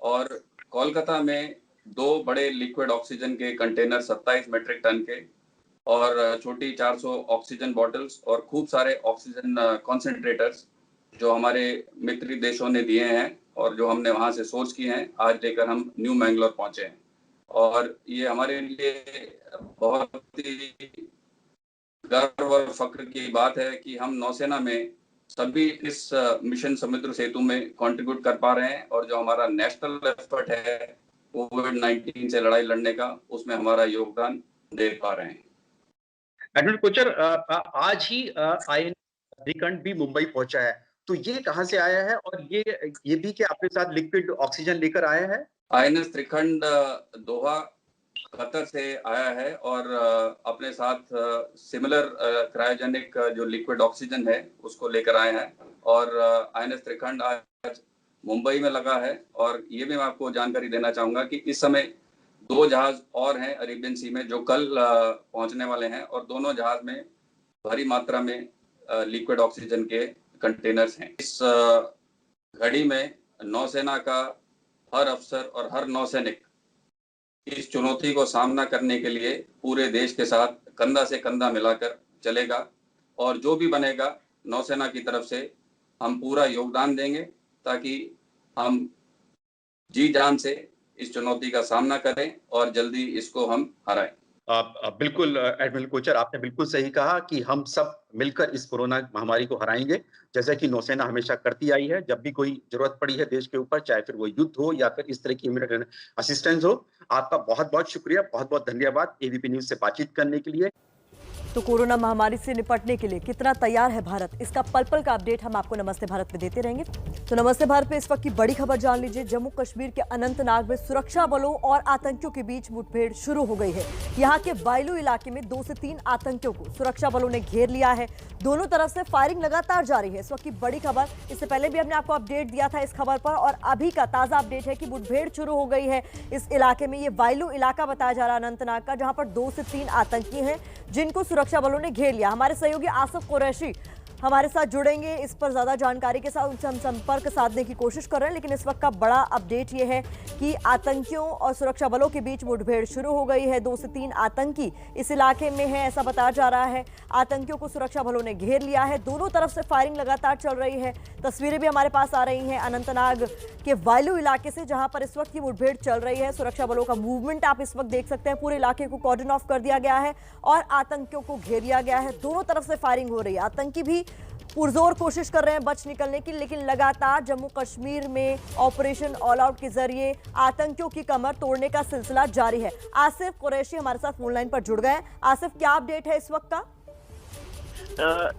और कोलकाता में 2 बड़े लिक्विड ऑक्सीजन के कंटेनर 27 मेट्रिक टन के और छोटी 400 ऑक्सीजन बॉटल्स और खूब सारे ऑक्सीजन कॉन्सेंट्रेटर्स जो हमारे मित्र देशों ने दिए हैं और जो हमने वहां से सोर्स किए हैं, आज लेकर हम न्यू मैंगलोर पहुंचे हैं। और ये हमारे लिए बहुत ही गर्व और फख्र की बात है कि हम नौसेना में सभी इस मिशन समुद्र सेतु में कंट्रीब्यूट कर पा रहे हैं और जो हमारा नेशनल एफर्ट है कोविड-19 से लड़ाई लड़ने का, उसमें हमारा योगदान दे पा रहे हैं। एडमिरल कोचर, आज ही INS त्रिकंड भी मुंबई पहुंचा है, तो ये कहां से आया है और ये भी कि अपने साथ लिक्विड ऑक्सीजन लेकर आया है? INS त्रिखंड दोहा कतर से आया है और अपने साथ सिमिलर क्रायोजेनिक जो लिक्विड ऑक्सीजन है उसको लेकर आए हैं और INS त्रिखंड आज मुंबई में लगा है। और ये भी मैं आपको जानकारी देना चाहूंगा कि इस समय 2 जहाज और हैं अरेबियन सी में जो कल पहुंचने वाले हैं और दोनों जहाज में भारी मात्रा में लिक्विड ऑक्सीजन के कंटेनर्स हैं। इस घड़ी में नौसेना का हर अफसर और हर नौसैनिक इस चुनौती को सामना करने के लिए पूरे देश के साथ कंधा से कंधा मिलाकर चलेगा और जो भी बनेगा नौसेना की तरफ से हम पूरा योगदान देंगे ताकि हम जी जान से इस चुनौती का सामना करें और जल्दी इसको हम हराएं। बिल्कुल एडमिरल कोचर, आपने बिल्कुल सही कहा कि हम सब मिलकर इस कोरोना महामारी को हराएंगे, जैसा कि नौसेना हमेशा करती आई है। जब भी कोई जरूरत पड़ी है देश के ऊपर, चाहे फिर वो युद्ध हो या फिर इस तरह की इमीडिएट असिस्टेंस हो। आपका बहुत बहुत शुक्रिया, बहुत बहुत धन्यवाद ABP न्यूज से बातचीत करने के लिए। तो कोरोना महामारी से निपटने के लिए कितना तैयार है भारत, इसका पल पल का अपडेट हम आपको नमस्ते भारत में देते रहेंगे। तो नमस्ते भारत पे इस वक्त की बड़ी खबर जान लीजिए। जम्मू कश्मीर के अनंतनाग में सुरक्षा बलों और आतंकियों के बीच मुठभेड़ शुरू हो गई है। यहाँ के वायलू इलाके में 2 से 3 आतंकियों को सुरक्षा बलों ने घेर लिया है। दोनों तरफ से फायरिंग लगातार जारी है। इस वक्त की बड़ी खबर, इससे पहले भी हमने आपको अपडेट दिया था इस खबर पर और अभी का ताजा अपडेट है कि मुठभेड़ शुरू हो गई है इस इलाके में। ये वायलू इलाका बताया जा रहा है अनंतनाग का, जहां पर 2 से 3 आतंकी हैं जिनको सुरक्षा बलों ने घेर लिया। हमारे सहयोगी आसिफ कुरैशी हमारे साथ जुड़ेंगे इस पर ज्यादा जानकारी के साथ, उनसे हम संपर्क साधने की कोशिश कर रहे हैं। लेकिन इस वक्त का बड़ा अपडेट ये है कि आतंकियों और सुरक्षा बलों के बीच मुठभेड़ शुरू हो गई है। 2 से 3 आतंकी इस इलाके में है, ऐसा बताया जा रहा है। आतंकियों को सुरक्षा बलों ने घेर लिया है। दोनों तरफ से फायरिंग लगातार चल रही है। तस्वीरें भी हमारे पास आ रही हैं अनंतनाग के वायलू इलाके से, जहां पर इस वक्त की मुठभेड़ चल रही है। सुरक्षा बलों का मूवमेंट आप इस वक्त देख सकते हैं। पूरे इलाके को कॉर्डन ऑफ कर दिया गया है और आतंकियों को घेर लिया गया है। दोनों तरफ से फायरिंग हो रही है। आतंकी भी पुरजोर कोशिश कर रहे हैं बच निकलने की, लेकिन लगातार जम्मू कश्मीर में ऑपरेशन ऑल आउट के जरिए आतंकियों की कमर तोड़ने का सिलसिला जारी है। आसिफ कुरैशी हमारे साथ फोन लाइन पर जुड़ गए। आसिफ, क्या अपडेट है इस वक्त का?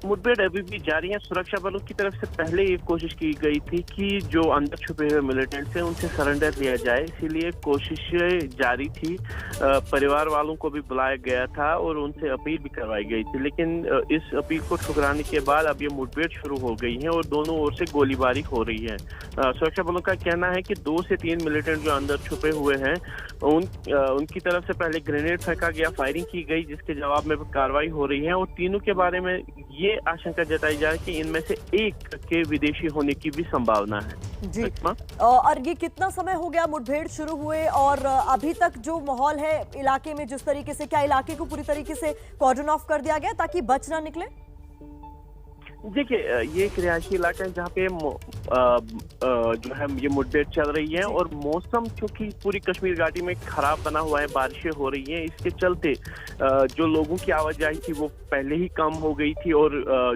मुठभेड़ अभी भी जारी है। सुरक्षा बलों की तरफ से पहले ये कोशिश की गई थी कि जो अंदर छुपे हुए मिलिटेंट्स हैं उनसे सरेंडर लिया जाए, इसीलिए कोशिशें जारी थी। परिवार वालों को भी बुलाया गया था और उनसे अपील भी करवाई गई थी, लेकिन इस अपील को ठुकराने के बाद अब ये मुठभेड़ शुरू हो गई है और दोनों ओर से गोलीबारी हो रही है। सुरक्षा बलों का कहना है कि 2 से 3 मिलिटेंट जो अंदर छुपे हुए हैं उनकी तरफ से पहले ग्रेनेड फेंका गया, फायरिंग की गई, जिसके जवाब में कार्रवाई हो रही है। और तीनों के बारे में ये आशंका जताई जा रही है कि इनमें से एक के विदेशी होने की भी संभावना है। जी, और ये कितना समय हो गया मुठभेड़ शुरू हुए और अभी तक जो माहौल है इलाके में जिस तरीके से, क्या इलाके को पूरी तरीके से कॉर्डन ऑफ कर दिया गया ताकि बच ना निकले? देखिए, ये एक रिहायशी इलाका है जहाँ पे जो है ये मुठभेड़ चल रही है और मौसम चूंकि पूरी कश्मीर घाटी में खराब बना हुआ है, बारिशें हो रही हैं, इसके चलते जो लोगों की आवाजाही थी वो पहले ही कम हो गई थी और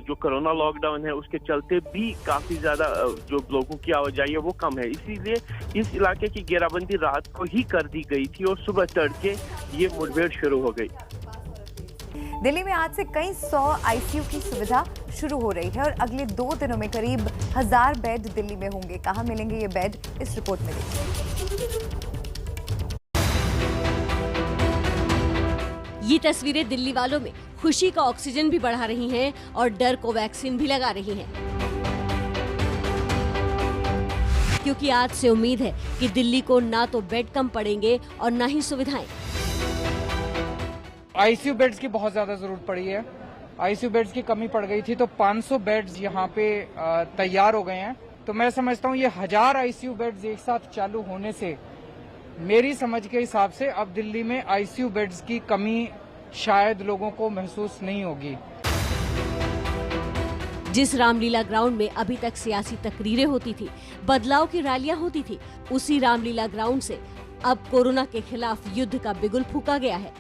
जो कोरोना लॉकडाउन है उसके चलते भी काफी ज्यादा जो लोगों की आवाजाही है वो कम है। इसीलिए इस इलाके की घेराबंदी रात को ही कर दी गई थी और सुबह तड़के ये मुठभेड़ शुरू हो गई। दिल्ली में आज से कई 100 ICU की सुविधा शुरू हो रही है और अगले 2 दिनों में करीब 1000 बेड दिल्ली में होंगे। कहां मिलेंगे ये बेड, इस रिपोर्ट में देखिए। ये तस्वीरें दिल्ली वालों में खुशी का ऑक्सीजन भी बढ़ा रही हैं और डर को वैक्सीन भी लगा रही हैं, क्योंकि आज से उम्मीद है कि दिल्ली को ना तो बेड कम पड़ेंगे और ना ही सुविधाएं। ICU बेड्स की बहुत ज्यादा जरूरत पड़ी है। ICU बेड्स की कमी पड़ गई थी, तो 500 बेड्स यहाँ पे तैयार हो गए हैं। तो मैं समझता हूँ ये 1000 ICU बेड्स एक साथ चालू होने से मेरी समझ के हिसाब से अब दिल्ली में ICU बेड्स की कमी शायद लोगों को महसूस नहीं होगी। जिस रामलीला ग्राउंड में अभी तक सियासी तकरीरें होती थी, बदलाव की रैलियां होती थी, उसी रामलीला ग्राउंड से अब कोरोना के खिलाफ युद्ध का बिगुल फूंका गया है।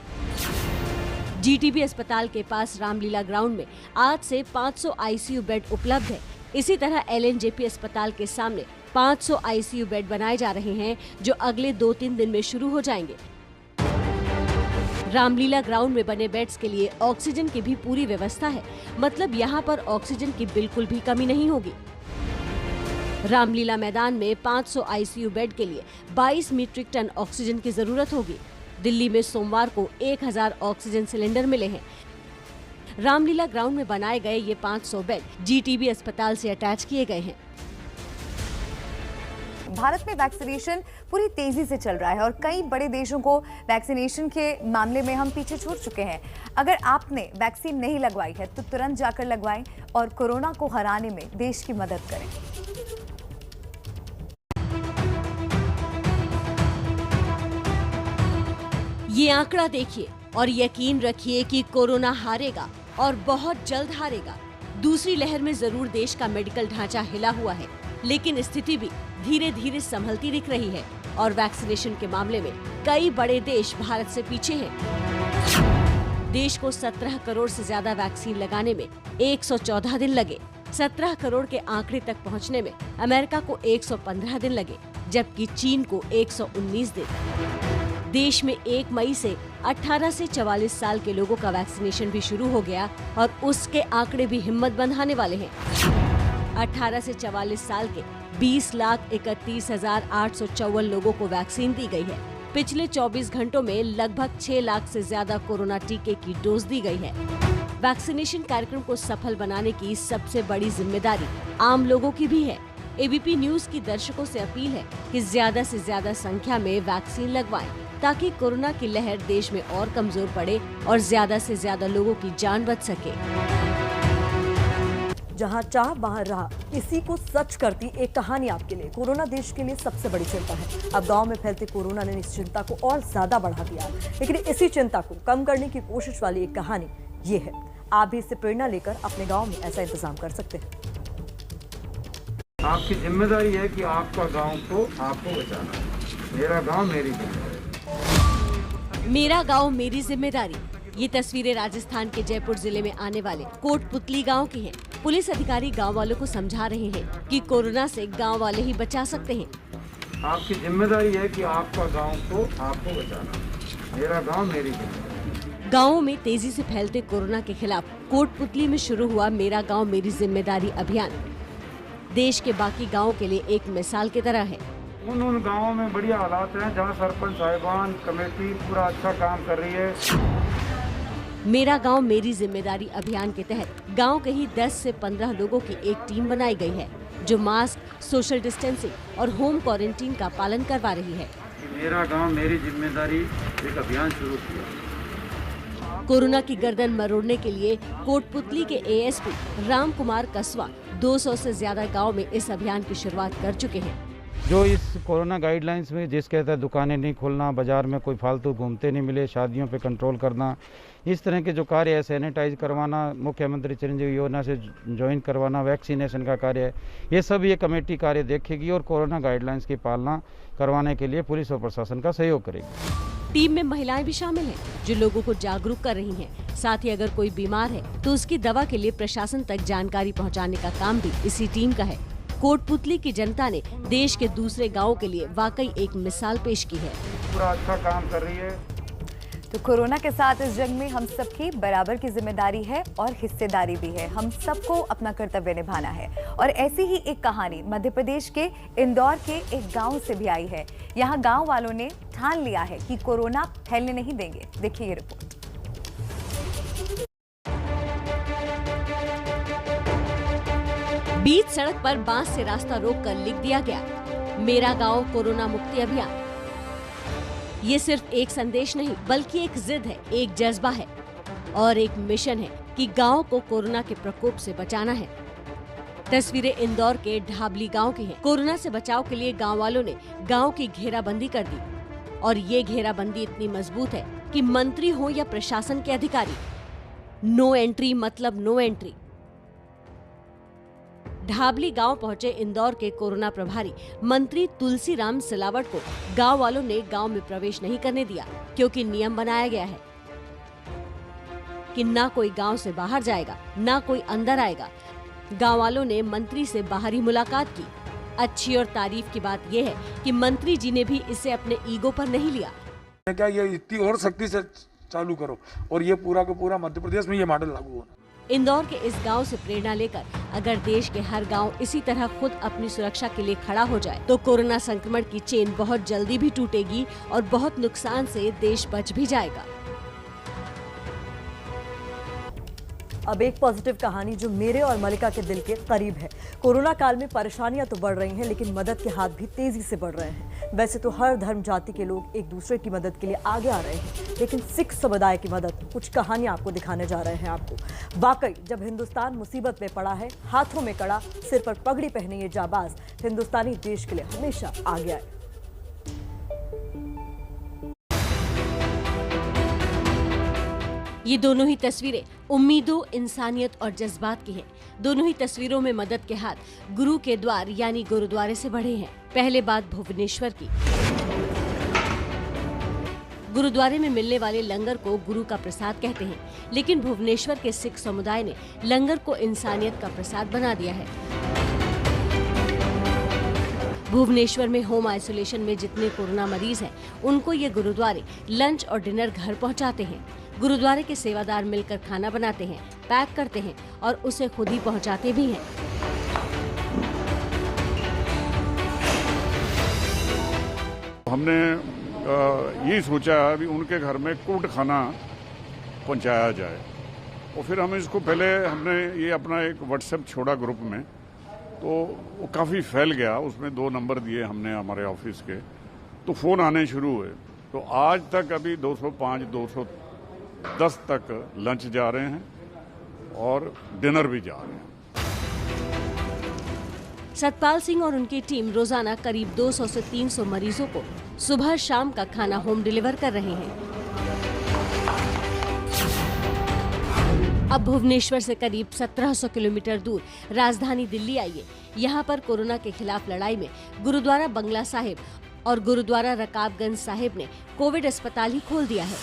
जीटीबी अस्पताल के पास रामलीला ग्राउंड में आज से 500 आईसीयू बेड उपलब्ध है। इसी तरह एलएनजेपी अस्पताल के सामने 500 आईसीयू बेड बनाए जा रहे हैं, जो अगले 2-3 दिन में शुरू हो जाएंगे। रामलीला ग्राउंड में बने बेड्स के लिए ऑक्सीजन की भी पूरी व्यवस्था है, मतलब यहाँ पर ऑक्सीजन की बिल्कुल भी कमी नहीं होगी। रामलीला मैदान में 500 आईसीयू बेड के लिए 22 मीट्रिक टन ऑक्सीजन की जरूरत होगी। दिल्ली में सोमवार को 1000 ऑक्सीजन सिलेंडर मिले हैं। रामलीला ग्राउंड में बनाए गए ये 500 बेड जीटीबी अस्पताल से अटैच किए गए हैं। भारत में वैक्सीनेशन पूरी तेजी से चल रहा है और कई बड़े देशों को वैक्सीनेशन के मामले में हम पीछे छूट चुके हैं। अगर आपने वैक्सीन नहीं लगवाई है तो तुरंत जाकर लगवाएं और कोरोना को हराने में देश की मदद करें। ये आंकड़ा देखिए और यकीन रखिए कि कोरोना हारेगा और बहुत जल्द हारेगा। दूसरी लहर में जरूर देश का मेडिकल ढांचा हिला हुआ है, लेकिन स्थिति भी धीरे धीरे संभलती दिख रही है और वैक्सीनेशन के मामले में कई बड़े देश भारत से पीछे हैं। देश को 17 करोड़ से ज्यादा वैक्सीन लगाने में 114 दिन लगे। 17 करोड़ के आंकड़े तक पहुंचने में अमेरिका को 115 दिन लगे, जबकि चीन को 119 दिन। देश में 1 मई से 18 से 44 साल के लोगों का वैक्सीनेशन भी शुरू हो गया और उसके आंकड़े भी हिम्मत बंधाने वाले हैं। 18 से 44 साल के 20,31,854 लोगों को वैक्सीन दी गई है। पिछले 24 घंटों में लगभग 6 लाख से ज्यादा कोरोना टीके की डोज दी गई है। वैक्सीनेशन कार्यक्रम को सफल बनाने की सबसे बड़ी जिम्मेदारी आम लोगों की भी है। एबीपी न्यूज की दर्शकों से अपील है कि ज्यादा से ज्यादा संख्या में वैक्सीन लगवाएं, ताकि कोरोना की लहर देश में और कमजोर पड़े और ज्यादा से ज्यादा लोगों की जान बच सके। जहां चाह वहां राह, इसी को सच करती एक कहानी आपके लिए। कोरोना देश के लिए सबसे बड़ी चिंता है। अब गांव में फैलते कोरोना ने इस चिंता को और ज्यादा बढ़ा दिया, लेकिन इसी चिंता को कम करने की कोशिश वाली एक कहानी ये है। आप भी इससे प्रेरणा लेकर अपने गांव में ऐसा इंतजाम कर सकते हैं। आपकी जिम्मेदारी है कि आपका गांव को आपको बचाना है। मेरा गांव मेरी जिम्मेदारी। मेरा गांव मेरी जिम्मेदारी। ये तस्वीरें राजस्थान के जयपुर जिले में आने वाले कोटपुतली गांव की हैं। पुलिस अधिकारी गांव वालों को समझा रहे हैं कि कोरोना से गांव वाले ही बचा सकते हैं। आपकी जिम्मेदारी है कि आपका गांव को आपको बचाना है। मेरा गांव मेरी जिम्मेदारी। गांवों में तेजी से फैलते कोरोना के खिलाफ कोटपुतली में शुरू हुआ मेरा गांव मेरी जिम्मेदारी अभियान देश के बाकी गाँव के लिए एक मिसाल की तरह है। उन गाँवों में बढ़िया हालात हैं जहाँ सरपंच साहिबान कमेटी पूरा अच्छा काम कर रही है। मेरा गांव मेरी जिम्मेदारी अभियान के तहत गांव के ही 10 से 15 लोगों की एक टीम बनाई गई है, जो मास्क, सोशल डिस्टेंसिंग और होम क्वारंटीन का पालन करवा रही है। मेरा गांव मेरी जिम्मेदारी एक अभियान शुरू किया। कोरोना की गर्दन मरोड़ने के लिए कोटपुतली के एएसपी राम कुमार कसवा 200 से ज्यादा गाँव में इस अभियान की शुरुआत कर चुके हैं। जो इस कोरोना गाइडलाइंस में जिसके तहत दुकानें नहीं खोलना, बाजार में कोई फालतू घूमते नहीं मिले, शादियों पे कंट्रोल करना, इस तरह के जो कार्य है, सैनिटाइज करवाना, मुख्यमंत्री चिरंजीवी योजना से ज्वाइन करवाना, वैक्सीनेशन का कार्य है, ये सब ये कमेटी कार्य देखेगी और कोरोना गाइडलाइंस की पालना करवाने के लिए पुलिस और प्रशासन का सहयोग करेगी। टीम में महिलाएं भी शामिल हैं, जो लोगों को जागरूक कर रही हैं। साथ ही अगर कोई बीमार है तो उसकी दवा के लिए प्रशासन तक जानकारी पहुँचाने का काम भी इसी टीम का है। कोटपुतली की जनता ने देश के दूसरे गाँव के लिए वाकई एक मिसाल पेश की है। पूरा अच्छा काम कर रही है। तो कोरोना के साथ इस जंग में हम सबकी बराबर की जिम्मेदारी है और हिस्सेदारी भी है। हम सबको अपना कर्तव्य निभाना है। और ऐसी ही एक कहानी मध्य प्रदेश के इंदौर के एक गांव से भी आई है। यहां गांव वालों ने ठान लिया है कि कोरोना फैलने नहीं देंगे। देखिए ये रिपोर्ट। बीच सड़क पर बांस से रास्ता रोककर लिख दिया गया, मेरा गांव कोरोना मुक्ति अभियान। ये सिर्फ एक संदेश नहीं, बल्कि एक जिद है, एक जज्बा है और एक मिशन है कि गांव को कोरोना के प्रकोप से बचाना है। तस्वीरें इंदौर के ढाबली गांव की हैं। कोरोना से बचाव के लिए गांव वालों ने गांव की घेराबंदी कर दी और ये घेराबंदी इतनी मजबूत है कि मंत्री हो या प्रशासन के अधिकारी, नो एंट्री मतलब नो एंट्री। ढाबली गांव पहुंचे इंदौर के कोरोना प्रभारी मंत्री तुलसीराम सिलावट को गांव वालों ने गांव में प्रवेश नहीं करने दिया, क्योंकि नियम बनाया गया है कि ना कोई गांव से बाहर जाएगा, ना कोई अंदर आएगा। गांव वालों ने मंत्री से बाहरी मुलाकात की। अच्छी और तारीफ की बात यह है कि मंत्री जी ने भी इसे अपने ईगो पर नहीं लिया। क्या ये इतनी और सख्ती से चालू करो और ये पूरा का पूरा मध्य प्रदेश में ये मॉडल लागू होना। इंदौर के इस गांव से प्रेरणा लेकर अगर देश के हर गांव इसी तरह खुद अपनी सुरक्षा के लिए खड़ा हो जाए तो कोरोना संक्रमण की चेन बहुत जल्दी भी टूटेगी और बहुत नुकसान से देश बच भी जाएगा। अब एक पॉजिटिव कहानी जो मेरे और मलिका के दिल के करीब है। कोरोना काल में परेशानियां तो बढ़ रही हैं, लेकिन मदद के हाथ भी तेजी से बढ़ रहे हैं। वैसे तो हर धर्म जाति के लोग एक दूसरे की मदद के लिए आगे आ रहे हैं, लेकिन सिख समुदाय की मदद, कुछ कहानियां आपको दिखाने जा रहे हैं। आपको वाकई जब हिंदुस्तान मुसीबत में पड़ा है, हाथों में कड़ा, सिर पर पगड़ी पहने ये जाबाज हिंदुस्तानी देश के लिए हमेशा आगे आए। ये दोनों ही तस्वीरें उम्मीदों, इंसानियत और जज्बात की हैं। दोनों ही तस्वीरों में मदद के हाथ गुरु के द्वार यानी गुरुद्वारे से बढ़े हैं। पहले बात भुवनेश्वर की। गुरुद्वारे में मिलने वाले लंगर को गुरु का प्रसाद कहते हैं, लेकिन भुवनेश्वर के सिख समुदाय ने लंगर को इंसानियत का प्रसाद बना दिया है। भुवनेश्वर में होम आइसोलेशन में जितने कोरोना मरीज हैं, उनको ये गुरुद्वारे लंच और डिनर घर पहुंचाते हैं। गुरुद्वारे के सेवादार मिलकर खाना बनाते हैं, पैक करते हैं और उसे खुद ही पहुंचाते भी हैं। हमने यही सोचा है कि उनके घर में कोविड खाना पहुंचाया जाए, और फिर हम इसको पहले हमने ये अपना एक व्हाट्सएप छोड़ा ग्रुप में, तो वो काफ़ी फैल गया। उसमें 2 नंबर दिए हमने हमारे ऑफिस के, तो फ़ोन आने शुरू हुए। तो आज तक अभी 205, 210 तक लंच जा रहे हैं और डिनर भी जा रहे हैं। सतपाल सिंह और उनकी टीम रोजाना करीब 200 से 300 मरीजों को सुबह शाम का खाना होम डिलीवर कर रहे हैं। अब भुवनेश्वर से करीब 1700 किलोमीटर दूर राजधानी दिल्ली आइए। यहाँ पर कोरोना के खिलाफ लड़ाई में गुरुद्वारा बंगला साहिब और गुरुद्वारा रकाबगंज साहिब ने कोविड अस्पताल ही खोल दिया है।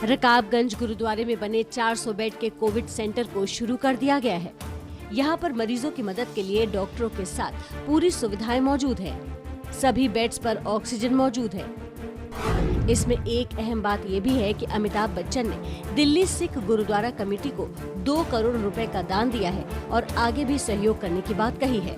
रकाबगंज गुरुद्वारे में बने 400 बेड के कोविड सेंटर को शुरू कर दिया गया है। यहाँ पर मरीजों की मदद के लिए डॉक्टरों के साथ पूरी सुविधाएं मौजूद है। सभी बेड्स पर ऑक्सीजन मौजूद है। इसमें एक अहम बात ये भी है कि अमिताभ बच्चन ने दिल्ली सिख गुरुद्वारा कमेटी को 2 करोड़ रुपए का दान दिया है और आगे भी सहयोग करने की बात कही है।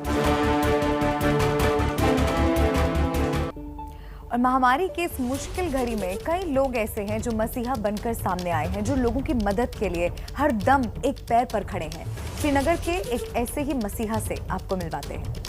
और महामारी के इस मुश्किल घड़ी में कई लोग ऐसे हैं जो मसीहा बनकर सामने आए हैं, जो लोगों की मदद के लिए हर दम एक पैर पर खड़े हैं। श्रीनगर के एक ऐसे ही मसीहा से आपको मिलवाते हैं।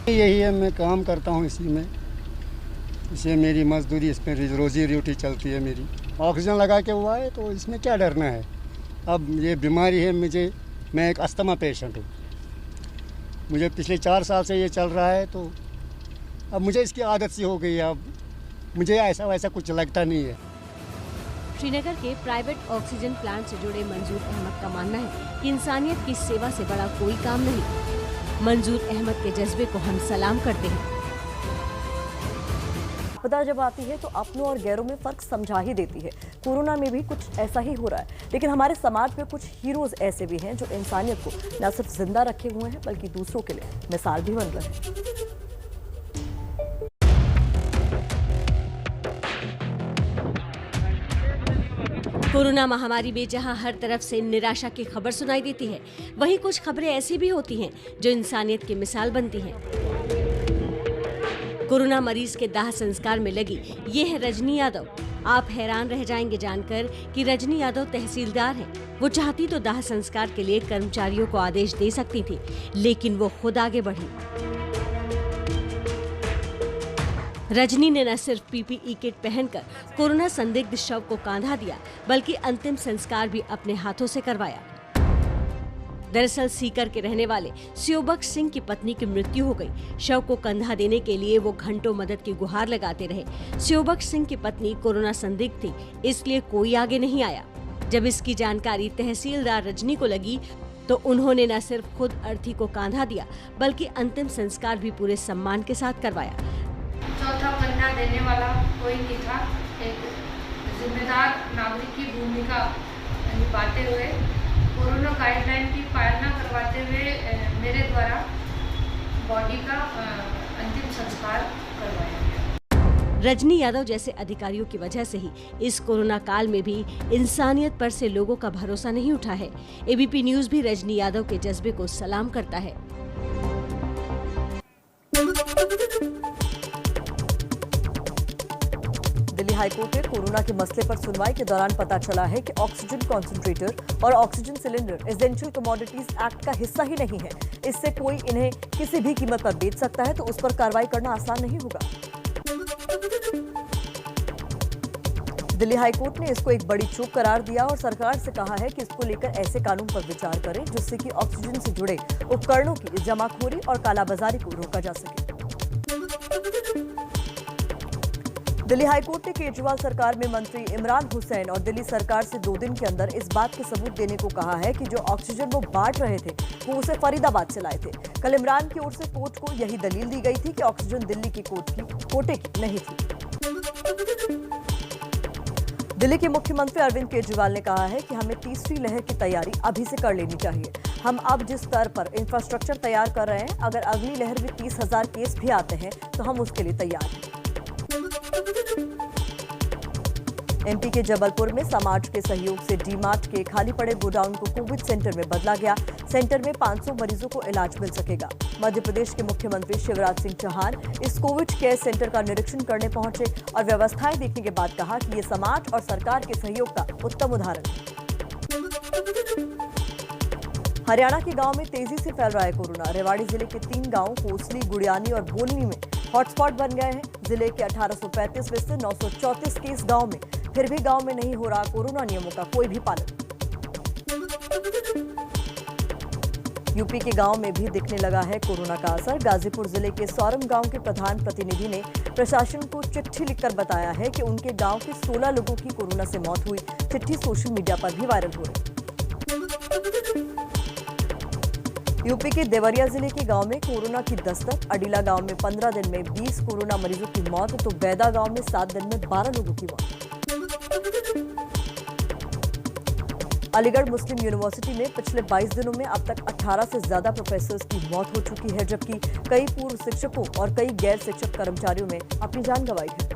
यही है, मैं काम करता हूँ इसी में, इसे मेरी मजदूरी, इसमें रोजी रोटी चलती है मेरी। ऑक्सीजन लगा के हुआ है तो इसमें क्या डरना है। अब ये बीमारी है मैं एक अस्थमा पेशेंट हूँ, मुझे पिछले 4 साल से ये चल रहा है, तो अब मुझे इसकी आदत सी हो गई है। अब मुझे ऐसा वैसा कुछ लगता नहीं है। श्रीनगर के प्राइवेट ऑक्सीजन प्लांट से जुड़े मंजूर अहमद का मानना है कि इंसानियत की सेवा से बड़ा कोई काम नहीं। मंजूर अहमद के जज्बे को हम सलाम करते हैं। आपदा जब आती है तो अपनों और गैरों में फर्क समझा ही देती है। कोरोना में भी कुछ ऐसा ही हो रहा है, लेकिन हमारे समाज में कुछ हीरोज ऐसे भी हैं जो इंसानियत को न सिर्फ जिंदा रखे हुए हैं बल्कि दूसरों के लिए मिसाल भी बन रहे हैं। कोरोना महामारी में जहां हर तरफ से निराशा की खबर सुनाई देती है, वहीं कुछ खबरें ऐसी भी होती हैं जो इंसानियत की मिसाल बनती हैं। कोरोना मरीज के दाह संस्कार में लगी ये है रजनी यादव। आप हैरान रह जाएंगे जानकर कि रजनी यादव तहसीलदार हैं। वो चाहती तो दाह संस्कार के लिए कर्मचारियों को आदेश दे सकती थी, लेकिन वो खुद आगे बढ़ी। रजनी ने न सिर्फ पीपीई किट पहनकर कोरोना संदिग्ध शव को कांधा दिया, बल्कि अंतिम संस्कार भी अपने हाथों से करवाया। दरअसल सीकर के रहने वाले स्योबक्स सिंह की पत्नी की मृत्यु हो गई। शव को कंधा देने के लिए वो घंटों मदद की गुहार लगाते रहे। स्योबक्स सिंह की पत्नी कोरोना संदिग्ध थी, इसलिए कोई आगे नहीं आया। जब इसकी जानकारी तहसीलदार रजनी को लगी तो उन्होंने न सिर्फ खुद अर्थी को कांधा दिया, बल्कि अंतिम संस्कार भी पूरे सम्मान के साथ करवाया। चौथा कंधा देने वाला कोई नहीं था। एक जिम्मेदार नागरिक की भूमिका निभाते हुए कोरोना गाइडलाइन की पालना करवाते हुए मेरे द्वारा बॉडी का अंतिम संस्कार करवाया गया। रजनी यादव जैसे अधिकारियों की वजह से ही इस कोरोना काल में भी इंसानियत पर से लोगों का भरोसा नहीं उठा है। एबीपी न्यूज़ भी रजनी यादव के जज्बे को सलाम करता है। दिल्ली हाईकोर्ट में कोरोना के मसले पर सुनवाई के दौरान पता चला है कि ऑक्सीजन कॉन्सेंट्रेटर और oxygen cylinder essential commodities act का हिस्सा ही नहीं है। इससे कोई इन्हें किसी भी कीमत पर बेच सकता है, तो उस पर कार्रवाई करना आसान नहीं होगा। दिल्ली हाईकोर्ट ने इसको एक बड़ी चूक करार दिया और सरकार से कहा है कि इसको लेकर ऐसे कानून पर विचार करें जिससे कि ऑक्सीजन से जुड़े उपकरणों की जमाखोरी और कालाबाजारी को रोका जा सके। दिल्ली हाईकोर्ट ने केजरीवाल सरकार में मंत्री इमरान हुसैन और दिल्ली सरकार से 2 दिन के अंदर इस बात के सबूत देने को कहा है कि जो ऑक्सीजन वो बांट रहे थे वो उसे फरीदाबाद से लाए थे। कल इमरान की ओर से कोर्ट को यही दलील दी गई थी कि ऑक्सीजन दिल्ली की कोटे की नहीं थी। दिल्ली के मुख्यमंत्री अरविंद केजरीवाल ने कहा है कि हमें तीसरी लहर की तैयारी अभी से कर लेनी चाहिए। हम अब जिस स्तर पर इंफ्रास्ट्रक्चर तैयार कर रहे हैं, अगर अगली लहर में 30,000 केस भी आते हैं तो हम उसके लिए तैयार हैं। एमपी के जबलपुर में समाज के सहयोग से डीमार्ट के खाली पड़े गोडाउन को कोविड सेंटर में बदला गया। सेंटर में 500 मरीजों को इलाज मिल सकेगा। मध्य प्रदेश के मुख्यमंत्री शिवराज सिंह चौहान इस कोविड केयर सेंटर का निरीक्षण करने पहुंचे और व्यवस्थाएं देखने के बाद कहा कि ये समाज और सरकार के सहयोग का उत्तम उदाहरण है। हरियाणा के गांव में तेजी से फैल रहा है कोरोना। रेवाड़ी जिले के 3 गांव कोसली, गुड़ियानी और बोलनी में हॉटस्पॉट बन गए हैं। जिले के 1835 में से 934 केस गांव में, फिर भी गांव में नहीं हो रहा कोरोना नियमों का कोई भी पालन। यूपी के गांव में भी दिखने लगा है कोरोना का असर। गाजीपुर जिले के सौरम गांव के प्रधान प्रतिनिधि ने प्रशासन को चिट्ठी लिखकर बताया है कि उनके गांव के 16 लोगों की कोरोना से मौत हुई। चिट्ठी सोशल मीडिया पर भी वायरल हो रही। यूपी के देवरिया जिले के गांव में कोरोना की दस्तक। अडीला गांव में 15 दिन में 20 कोरोना मरीजों की मौत, तो बैदा गांव में 7 दिन में 12 लोगों की मौत। अलीगढ़ मुस्लिम यूनिवर्सिटी में पिछले 22 दिनों में अब तक 18 से ज्यादा प्रोफेसर्स की मौत हो चुकी है, जबकि कई पूर्व शिक्षकों और कई गैर शिक्षक कर्मचारियों ने अपनी जान गंवाई है।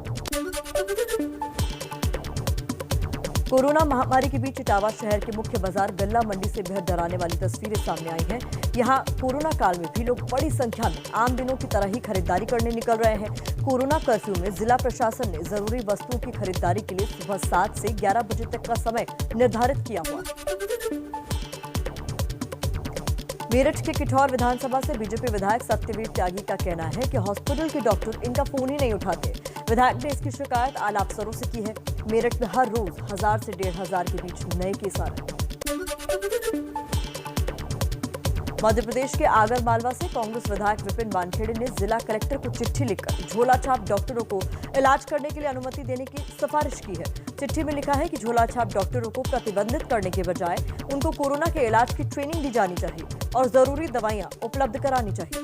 कोरोना महामारी के बीच इटावा शहर के मुख्य बाजार गल्ला मंडी से बेहद डराने वाली तस्वीरें सामने आई हैं। यहां कोरोना काल में भी लोग बड़ी संख्या में आम दिनों की तरह ही खरीदारी करने निकल रहे हैं। कोरोना कर्फ्यू में जिला प्रशासन ने जरूरी वस्तुओं की खरीदारी के लिए सुबह 7 से 11 बजे तक का समय निर्धारित किया हुआ है। मेरठ के किठौर विधानसभा से बीजेपी विधायक सत्यवीर त्यागी का कहना है कि हॉस्पिटल के डॉक्टर इनका फोन ही नहीं उठाते। विधायक ने इसकी शिकायत आला अफसरों से की है। मेरठ में हर रोज 1000 से 1500 के बीच नए केस आ रहे हैं। मध्य प्रदेश के आगर मालवा से कांग्रेस विधायक विपिन वानखेड़े ने जिला कलेक्टर को चिट्ठी लिखकर झोला छाप डॉक्टरों को इलाज करने के लिए अनुमति देने की सिफारिश की है। चिट्ठी में लिखा है कि झोला छाप डॉक्टरों को प्रतिबंधित करने के बजाय उनको कोरोना के इलाज की ट्रेनिंग दी जानी चाहिए और जरूरी दवाइयां उपलब्ध करानी चाहिए।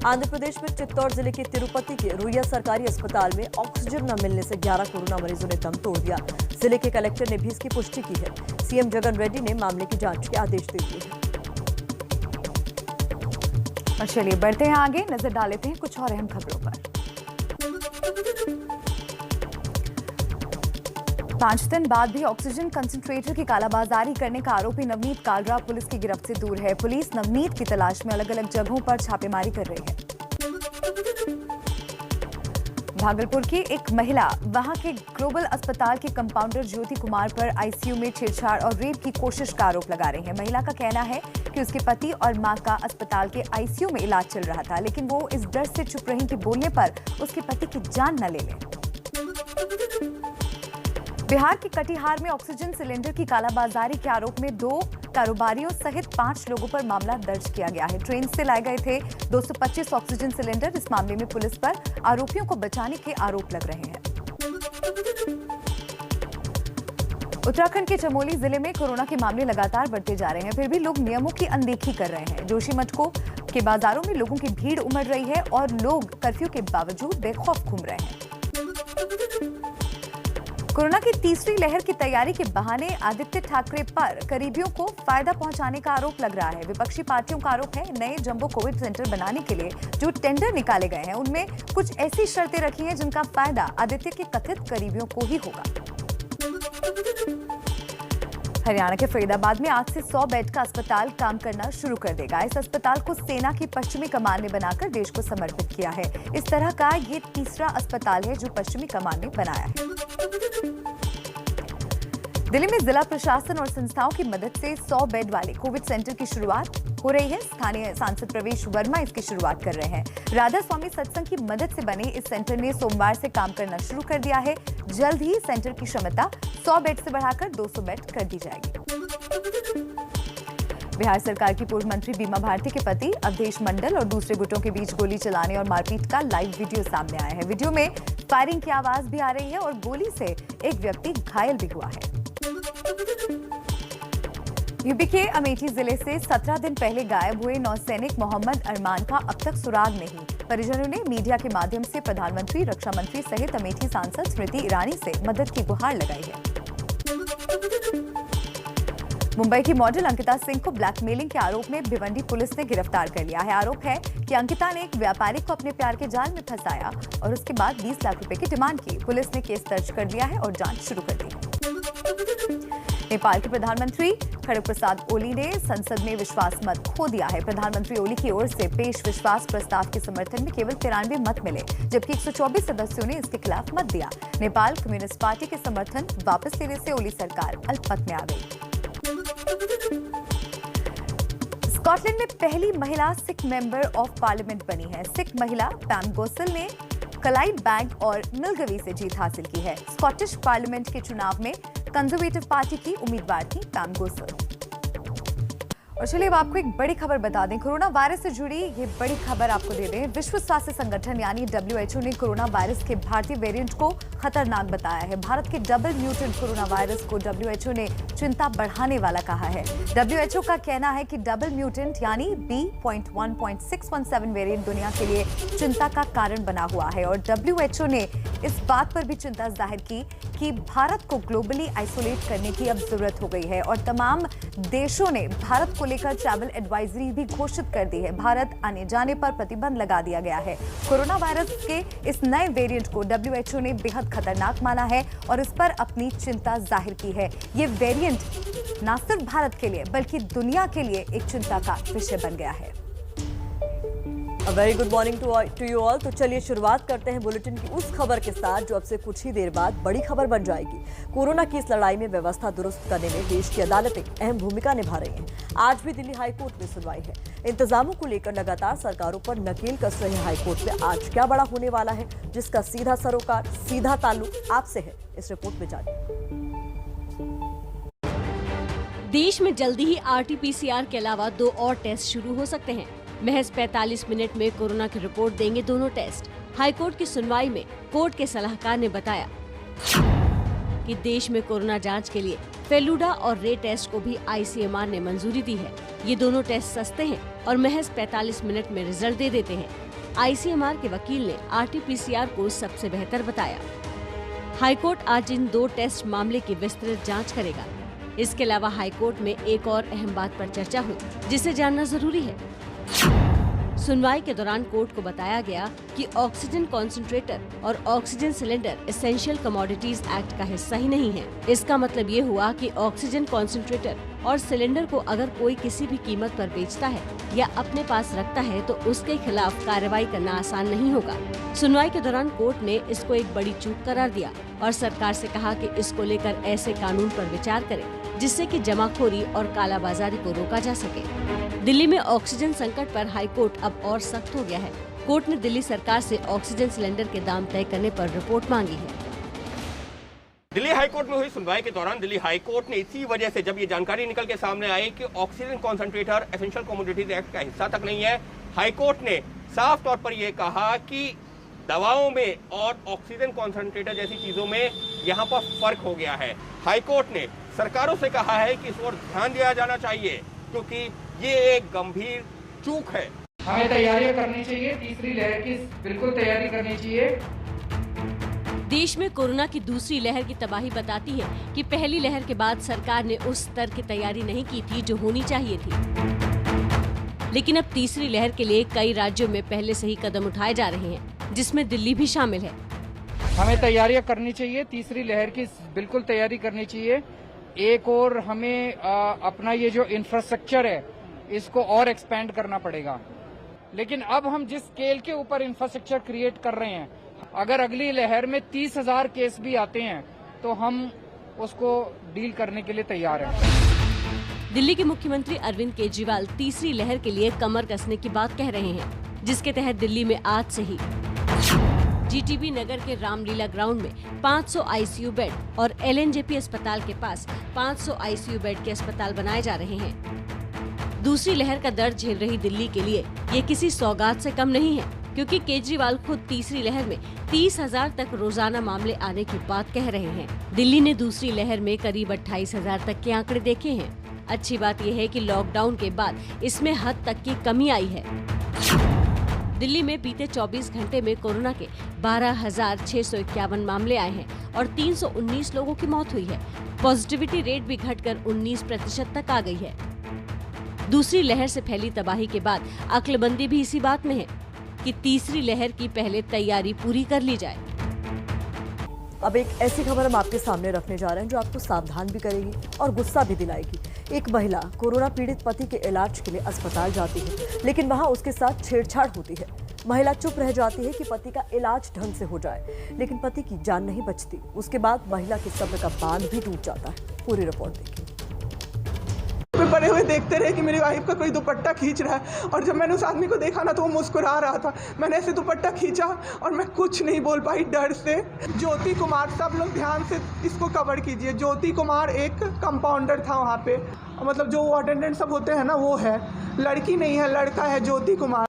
आंध्र प्रदेश में चित्तौड़ जिले के तिरुपति के रुइया सरकारी अस्पताल में ऑक्सीजन न मिलने से 11 कोरोना मरीजों ने दम तोड़ दिया। जिले के कलेक्टर ने भी इसकी पुष्टि की है। सीएम जगन रेड्डी ने मामले की जांच के आदेश दे दिए हैं। और चलिए बढ़ते हैं आगे, नजर डाल लेते हैं कुछ और अहम खबरों पर। 5 दिन बाद भी ऑक्सीजन कंसंट्रेटर की कालाबाजारी करने का आरोपी नवनीत कालरा पुलिस की गिरफ्त से दूर है। पुलिस नवनीत की तलाश में अलग अलग जगहों पर छापेमारी कर रही है। भागलपुर की एक महिला वहां के ग्लोबल अस्पताल के कंपाउंडर ज्योति कुमार पर आईसीयू में छेड़छाड़ और रेप की कोशिश का आरोप लगा रही है। महिला का कहना है कि उसके पति और मां का अस्पताल के आईसीयू में इलाज चल रहा था, लेकिन वो इस डर से चुप रही कि बोलने पर उसके पति की जान न ले लें। बिहार के कटिहार में ऑक्सीजन सिलेंडर की कालाबाजारी के आरोप में 2 कारोबारियों सहित 5 लोगों पर मामला दर्ज किया गया है। ट्रेन से लाए गए थे 225 ऑक्सीजन सिलेंडर। इस मामले में पुलिस पर आरोपियों को बचाने के आरोप लग रहे हैं। उत्तराखंड के चमोली जिले में कोरोना के मामले लगातार बढ़ते जा रहे हैं, फिर भी लोग नियमों की अनदेखी कर रहे हैं। जोशीमठ के बाजारों में लोगों की भीड़ उमड़ रही है और लोग कर्फ्यू के बावजूद बेखौफ घूम रहे हैं। कोरोना की तीसरी लहर की तैयारी के बहाने आदित्य ठाकरे पर करीबियों को फायदा पहुंचाने का आरोप लग रहा है। विपक्षी पार्टियों का आरोप है नए जंबो कोविड सेंटर बनाने के लिए जो टेंडर निकाले गए हैं उनमें कुछ ऐसी शर्तें रखी हैं जिनका फायदा आदित्य के कथित करीबियों को ही होगा। हरियाणा के फरीदाबाद में आज से 100 बेड का अस्पताल काम करना शुरू कर देगा। इस अस्पताल को सेना की पश्चिमी कमान ने बनाकर देश को समर्पित किया है। इस तरह का ये तीसरा अस्पताल है जो पश्चिमी कमान ने बनाया है। दिल्ली में जिला प्रशासन और संस्थाओं की मदद से 100 बेड वाले कोविड सेंटर की शुरुआत हो रही है। स्थानीय सांसद प्रवेश वर्मा इसकी शुरुआत कर रहे हैं। राधा स्वामी सत्संग की मदद से बने इस सेंटर ने सोमवार से काम करना शुरू कर दिया है। जल्द ही सेंटर की क्षमता 100 बेड से बढ़ाकर 200 बेड कर दी जाएगी। बिहार सरकार की पूर्व मंत्री बीमा भारती के पति अवधेश मंडल और दूसरे गुटों के बीच गोली चलाने और मारपीट का लाइव वीडियो सामने आया है। वीडियो में फायरिंग की आवाज भी आ रही है और गोली से एक व्यक्ति घायल भी हुआ है। यूपी के अमेठी जिले से 17 दिन पहले गायब हुए नौसैनिक मोहम्मद अरमान का अब तक सुराग नहीं। परिजनों ने मीडिया के माध्यम से प्रधानमंत्री, रक्षा मंत्री सहित अमेठी सांसद स्मृति ईरानी से मदद की गुहार लगाई है। मुंबई की मॉडल अंकिता सिंह को ब्लैकमेलिंग के आरोप में भिवंडी पुलिस ने गिरफ्तार कर लिया है। आरोप है कि अंकिता ने एक व्यापारी को अपने प्यार के जाल में फंसाया और उसके बाद 20 लाख रुपए की डिमांड की। पुलिस ने केस दर्ज कर दिया है और जांच शुरू कर दी है। नेपाल के प्रधानमंत्री खड़ग प्रसाद ओली ने संसद में विश्वास मत खो दिया है। प्रधानमंत्री ओली की ओर से पेश विश्वास प्रस्ताव के समर्थन में केवल 93 मत मिले, जबकि 124 सदस्यों ने इसके खिलाफ मत दिया। नेपाल कम्युनिस्ट पार्टी के समर्थन वापस लेने से ओली सरकार अल्पमत में आ गई। स्कॉटलैंड में पहली महिला सिख मेंबर ऑफ पार्लियामेंट बनी है। सिख महिला पैम गोसल ने क्लाइड बैंक और मिलगवी से जीत हासिल की है। स्कॉटिश पार्लियामेंट के चुनाव में कंजर्वेटिव पार्टी की उम्मीदवार थी पैम गोसल। और चलिए अब आपको एक बड़ी खबर बता दें, कोरोना वायरस से जुड़ी ये बड़ी खबर आपको दे दें। विश्व स्वास्थ्य संगठन यानी WHO ने कोरोना वायरस के भारतीय वेरिएंट को खतरनाक बताया है। भारत के डबल म्यूटेंट कोरोना वायरस को WHO ने चिंता बढ़ाने वाला कहा है। WHO का कहना है कि डबल म्यूटेंट यानी B.1.617 वेरिएंट दुनिया के लिए चिंता का कारण बना हुआ है और WHO ने इस बात पर भी चिंता जाहिर की कि भारत को ग्लोबली आइसोलेट करने की अब जरूरत हो गई है और तमाम देशों ने भारत को लेकर ट्रैवल एडवाइजरी भी घोषित कर दी है। भारत आने जाने पर प्रतिबंध लगा दिया गया है। कोरोना वायरस के इस नए वेरिएंट को WHO ने बेहद खतरनाक माना है और इस पर अपनी चिंता जाहिर की है। ये वेरिएंट न सिर्फ भारत के लिए बल्कि दुनिया के लिए एक चिंता का विषय बन गया है। Very good morning to you all. तो चलिए शुरुआत करते हैं बुलेटिन की उस खबर के साथ जो अब से कुछ ही देर बाद बड़ी खबर बन जाएगी। कोरोना की इस लड़ाई में व्यवस्था दुरुस्त करने में देश की अदालतें अहम भूमिका निभा रही हैं। आज भी दिल्ली हाईकोर्ट में सुनवाई है। इंतजामों को लेकर लगातार सरकारों पर नकेल कस रहे हाईकोर्ट में आज क्या बड़ा होने वाला है, जिसका सीधा सरोकार, सीधा ताल्लुक आपसे है, इस रिपोर्ट में जानिए। देश में जल्दी ही RT-PCR के अलावा 2 और टेस्ट शुरू हो सकते हैं। महज 45 मिनट में कोरोना की रिपोर्ट देंगे दोनों टेस्ट। हाईकोर्ट की सुनवाई में कोर्ट के सलाहकार ने बताया कि देश में कोरोना जांच के लिए फेलुडा और रे टेस्ट को भी ICMR ने मंजूरी दी है। ये दोनों टेस्ट सस्ते हैं और महज 45 मिनट में रिजल्ट दे देते हैं। आईसीएमआर के वकील ने आरटीपीसीआर को सबसे बेहतर बताया। हाईकोर्ट आज इन 2 टेस्ट मामले की विस्तृत जांच करेगा। इसके अलावा हाईकोर्ट में एक और अहम बात पर चर्चा हुई, जिसे जानना जरूरी है। सुनवाई के दौरान कोर्ट को बताया गया कि ऑक्सीजन कॉन्सेंट्रेटर और oxygen cylinder essential commodities act का हिस्सा ही नहीं है। इसका मतलब ये हुआ कि ऑक्सीजन कॉन्सेंट्रेटर और सिलेंडर को अगर कोई किसी भी कीमत पर बेचता है या अपने पास रखता है तो उसके खिलाफ कार्रवाई करना आसान नहीं होगा। सुनवाई के दौरान कोर्ट ने इसको एक बड़ी चूक करार दिया और सरकार से कहा कि इसको लेकर ऐसे कानून पर विचार करे जिससे कि जमाखोरी और कालाबाजारी को रोका जा सके। दिल्ली में ऑक्सीजन संकट पर हाईकोर्ट अब और सख्त हो गया है। कोर्ट ने दिल्ली सरकार से ऑक्सीजन सिलेंडर के दाम तय करने पर रिपोर्ट मांगी है। दिल्ली हाईकोर्ट में हुई सुनवाई के दौरान दिल्ली हाईकोर्ट ने इसी वजह से जब ये जानकारी निकल के सामने आई कि oxygen concentrator essential commodities act का हिस्सा तक नहीं है, हाईकोर्ट ने साफ तौर पर यह कहा कि दवाओं में और ऑक्सीजन कॉन्सेंट्रेटर जैसी चीजों में यहाँ पर फर्क हो गया है। हाईकोर्ट ने सरकारों से कहा है कि इस ओर ध्यान दिया जाना चाहिए क्योंकि ये एक गंभीर चूक है। हमें तैयारियां करनी चाहिए, तीसरी लहर की बिल्कुल तैयारी करनी चाहिए। देश में कोरोना की दूसरी लहर की तबाही बताती है कि पहली लहर के बाद सरकार ने उस स्तर की तैयारी नहीं की थी जो होनी चाहिए थी। लेकिन अब तीसरी लहर के लिए कई राज्यों में पहले से ही कदम उठाए जा रहे हैं, जिसमें दिल्ली भी शामिल है। हमें तैयारियां करनी चाहिए, तीसरी लहर की बिल्कुल तैयारी करनी चाहिए। एक और हमें अपना ये जो इंफ्रास्ट्रक्चर है इसको और एक्सपेंड करना पड़ेगा। लेकिन अब हम जिस स्केल के ऊपर इंफ्रास्ट्रक्चर क्रिएट कर रहे हैं, अगर अगली लहर में 30,000 केस भी आते हैं तो हम उसको डील करने के लिए तैयार हैं। दिल्ली के मुख्यमंत्री अरविंद केजरीवाल तीसरी लहर के लिए कमर कसने की बात कह रहे हैं, जिसके तहत दिल्ली में आज से ही जीटीबी नगर के रामलीला ग्राउंड में 500 आईसीयू बेड और एलएनजेपी अस्पताल के पास 500 आईसीयू बेड के अस्पताल बनाए जा रहे हैं। दूसरी लहर का दर्द झेल रही दिल्ली के लिए ये किसी सौगात से कम नहीं है, क्योंकि केजरीवाल खुद तीसरी लहर में 30,000 तक रोजाना मामले आने की बात कह रहे हैं। दिल्ली ने दूसरी लहर में करीब 28,000 तक के आंकड़े देखे हैं। अच्छी बात यह है कि लॉकडाउन के बाद इसमें हद तक की कमी आई है। दिल्ली में बीते 24 घंटे में कोरोना के 12,651 मामले आए हैं और 319 लोगों की मौत हुई है। पॉजिटिविटी रेट भी घटकर 19% तक आ गई है। दूसरी लहर से फैली तबाही के बाद अक्लबंदी भी इसी बात में है कि तीसरी लहर की पहले तैयारी पूरी कर ली जाए। अब एक ऐसी खबर हम आपके सामने रखने जा रहे हैं जो आपको सावधान भी करेगी और गुस्सा भी दिलाएगी। एक महिला कोरोना पीड़ित पति के इलाज के लिए अस्पताल जाती है, लेकिन वहां उसके साथ छेड़छाड़ होती है। महिला चुप रह जाती है कि पति का इलाज ढंग से हो जाए, लेकिन पति की जान नहीं बचती। उसके बाद महिला के सब्र का बांध भी टूट जाता है। पूरी रिपोर्ट देखिए। मैं पड़े हुए देखते रहे कि मेरी वाइफ का कोई दुपट्टा खींच रहा है, और जब मैंने उस आदमी को देखा ना तो वो मुस्कुरा रहा था। मैंने ऐसे दुपट्टा खींचा और मैं कुछ नहीं बोल पाई डर से। ज्योति कुमार, सब लोग ध्यान से इसको कवर कीजिए। ज्योति कुमार एक कंपाउंडर था वहाँ पे, मतलब जो अटेंडेंट सब होते हैं ना वो है, लड़की नहीं है लड़का है, ज्योति कुमार।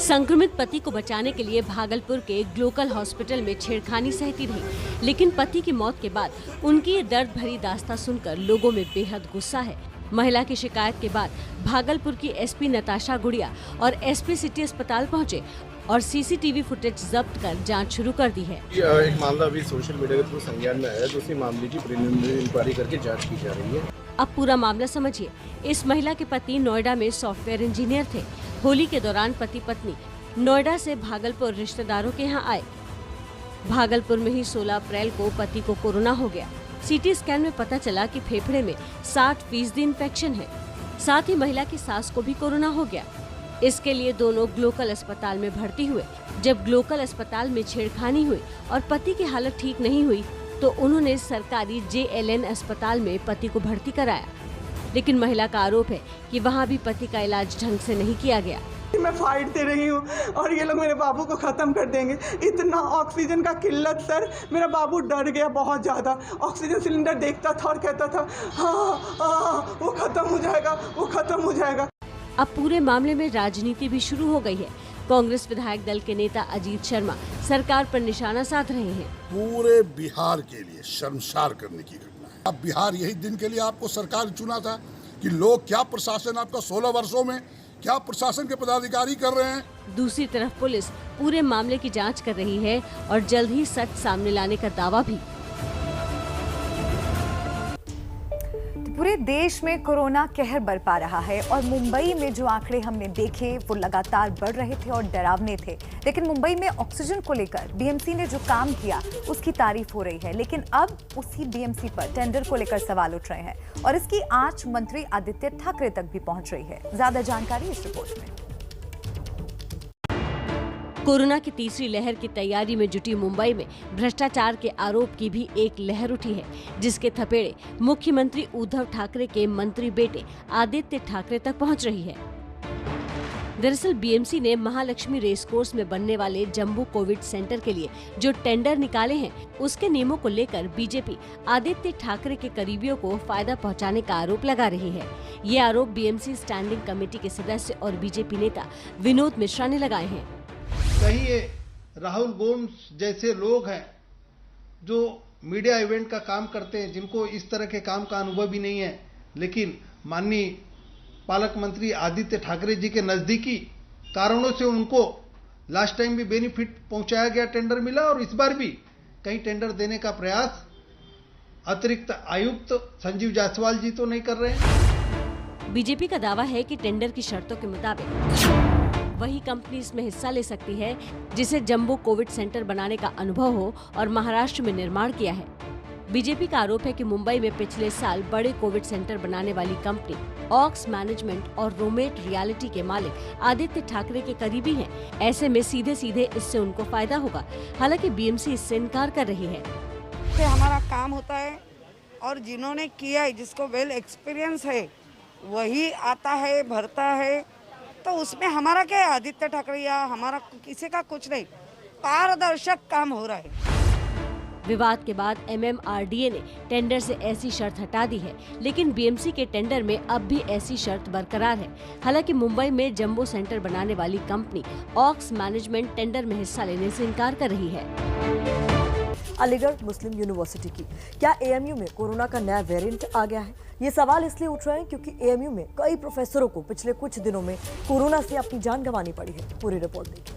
संक्रमित पति को बचाने के लिए भागलपुर के ग्लोकल हॉस्पिटल में छेड़खानी सहती रही, लेकिन पति की मौत के बाद उनकी ये दर्द भरी दास्तां सुनकर लोगों में बेहद गुस्सा है। महिला की शिकायत के बाद भागलपुर की एसपी नताशा गुड़िया और एसपी सिटी अस्पताल पहुंचे और सीसीटीवी फुटेज जब्त कर जांच शुरू कर दी है। एक मामला अभी सोशल मीडिया के थ्रू संज्ञान में आया, दूसरी मामले की प्रिलिमिनरी इंक्वायरी करके जांच की जा रही है। अब पूरा मामला समझिए। इस महिला के पति नोएडा में सॉफ्टवेयर इंजीनियर थे। होली के दौरान पति पत्नी नोएडा से भागलपुर रिश्तेदारों के यहाँ आए। भागलपुर में ही 16 अप्रैल को पति को कोरोना हो गया। सीटी स्कैन में पता चला कि फेफड़े में 60% इन्फेक्शन है। साथ ही महिला की सास को भी कोरोना हो गया। इसके लिए दोनों ग्लोकल अस्पताल में भर्ती हुए। जब ग्लोकल अस्पताल में छेड़खानी हुई और पति की हालत ठीक नहीं हुई तो उन्होंने सरकारी JLN अस्पताल में पति को भर्ती कराया, लेकिन महिला का आरोप है कि वहां भी पति का इलाज ढंग से नहीं किया गया। मैं फाइट दे रही हूँ और ये लोग मेरे बाबू को खत्म कर देंगे। इतना ऑक्सीजन का किल्लत सर, मेरा बाबू डर गया बहुत ज़्यादा। ऑक्सीजन सिलेंडर देखता था और कहता था हाँ वो खत्म हो जाएगा, वो खत्म हो जाएगा। अब पूरे मामले में राजनीति भी शुरू हो गई है। कांग्रेस विधायक दल के नेता अजीत शर्मा सरकार पर निशाना साध रहे हैं। पूरे बिहार के लिए शर्मसार करने की घटना है। अब बिहार यही दिन के लिए आपको सरकार चुना था कि लोग क्या प्रशासन आपका 16 वर्षों में क्या प्रशासन के पदाधिकारी कर रहे हैं। दूसरी तरफ पुलिस पूरे मामले की जांच कर रही है और जल्द ही सच सामने लाने का दावा भी। पूरे देश में कोरोना कहर बरपा रहा है और मुंबई में जो आंकड़े हमने देखे वो लगातार बढ़ रहे थे और डरावने थे। लेकिन मुंबई में ऑक्सीजन को लेकर बीएमसी ने जो काम किया उसकी तारीफ हो रही है, लेकिन अब उसी बीएमसी पर टेंडर को लेकर सवाल उठ रहे हैं और इसकी आंच मंत्री आदित्य ठाकरे तक भी पहुंच रही है। ज्यादा जानकारी इस रिपोर्ट में। कोरोना की तीसरी लहर की तैयारी में जुटी मुंबई में भ्रष्टाचार के आरोप की भी एक लहर उठी है, जिसके थपेड़े मुख्यमंत्री उद्धव ठाकरे के मंत्री बेटे आदित्य ठाकरे तक पहुंच रही है। दरअसल बीएमसी ने महालक्ष्मी रेस कोर्स में बनने वाले जम्बो कोविड सेंटर के लिए जो टेंडर निकाले हैं, उसके नियमों को लेकर बीजेपी आदित्य ठाकरे के करीबियों को फायदा पहुंचाने का आरोप लगा रही है। ये आरोप बीएमसी स्टैंडिंग कमेटी के सदस्य और बीजेपी नेता विनोद मिश्रा ने लगाए हैं। कहीं ये राहुल गोम्स जैसे लोग हैं जो मीडिया इवेंट का काम करते हैं, जिनको इस तरह के काम का अनुभव भी नहीं है, लेकिन माननीय पालक मंत्री आदित्य ठाकरे जी के नजदीकी कारणों से उनको लास्ट टाइम भी बेनिफिट पहुंचाया गया, टेंडर मिला और इस बार भी कहीं टेंडर देने का प्रयास अतिरिक्त आयुक्त संजीव जायसवाल जी तो नहीं कर रहे हैं। बीजेपी का दावा है कि टेंडर की शर्तों के मुताबिक वही कंपनी इसमें हिस्सा ले सकती है जिसे जम्बो कोविड सेंटर बनाने का अनुभव हो और महाराष्ट्र में निर्माण किया है। बीजेपी का आरोप है कि मुंबई में पिछले साल बड़े कोविड सेंटर बनाने वाली कंपनी ऑक्स मैनेजमेंट और रोमेट रियलिटी के मालिक आदित्य ठाकरे के करीबी हैं। ऐसे में सीधे सीधे इससे उनको फायदा होगा। हालांकि बीएमसी इससे इनकार कर रही है। हमारा काम होता है और जिन्होंने किया है, जिसको वेल एक्सपीरियंस है, वही आता है, भरता है, तो उसमें हमारा क्या है? आदित्य ठाकरे या हमारा किसी का कुछ नहीं, पारदर्शक काम हो रहा है। विवाद के बाद एमएमआरडीए ने टेंडर से ऐसी शर्त हटा दी है, लेकिन बीएमसी के टेंडर में अब भी ऐसी शर्त बरकरार है। हालांकि मुंबई में जंबो सेंटर बनाने वाली कंपनी ऑक्स मैनेजमेंट टेंडर में हिस्सा लेने से इनकार कर रही है। अलीगढ़ मुस्लिम यूनिवर्सिटी की क्या एएमयू में कोरोना का नया वेरिएंट आ गया है? ये सवाल इसलिए उठ रहे हैं क्योंकि एएमयू में कई प्रोफेसरों को पिछले कुछ दिनों में कोरोना से अपनी जान गंवानी पड़ी है। पूरी रिपोर्ट देखिए।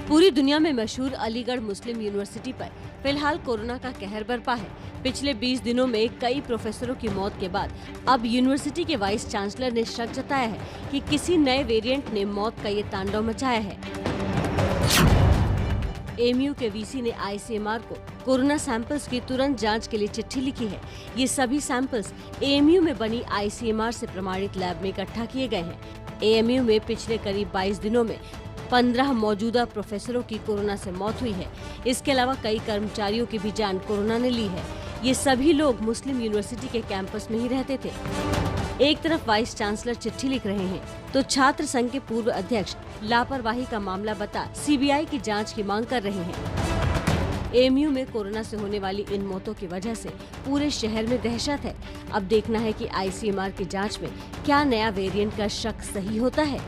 पूरी दुनिया में मशहूर अलीगढ़ मुस्लिम यूनिवर्सिटी पर फिलहाल कोरोना का कहर बरपा है। पिछले 20 दिनों में कई प्रोफेसरों की मौत के बाद अब यूनिवर्सिटी के वाइस चांसलर ने शक जताया है कि किसी नए वेरिएंट ने मौत का ये तांडव मचाया है। एएमयू के वीसी ने आईसीएमआर को कोरोना सैंपल्स की तुरंत जांच के लिए चिट्ठी लिखी है। ये सभी सैंपल्स एएमयू में बनी आईसीएमआर से प्रमाणित लैब में इकट्ठा किए गए हैं। एएमयू में पिछले करीब 22 दिनों में 15 मौजूदा प्रोफेसरों की कोरोना से मौत हुई है। इसके अलावा कई कर्मचारियों की भी जान कोरोना ने ली है। ये सभी लोग मुस्लिम यूनिवर्सिटी के कैंपस में ही रहते थे। एक तरफ वाइस चांसलर चिट्ठी लिख रहे हैं तो छात्र संघ के पूर्व अध्यक्ष लापरवाही का मामला बता सीबीआई की जांच की मांग कर रहे हैं। एएमयू में कोरोना से होने वाली इन मौतों की वजह से पूरे शहर में दहशत है। अब देखना है कि आईसीएमआर की जांच में क्या नया वेरिएंट का शक सही होता है।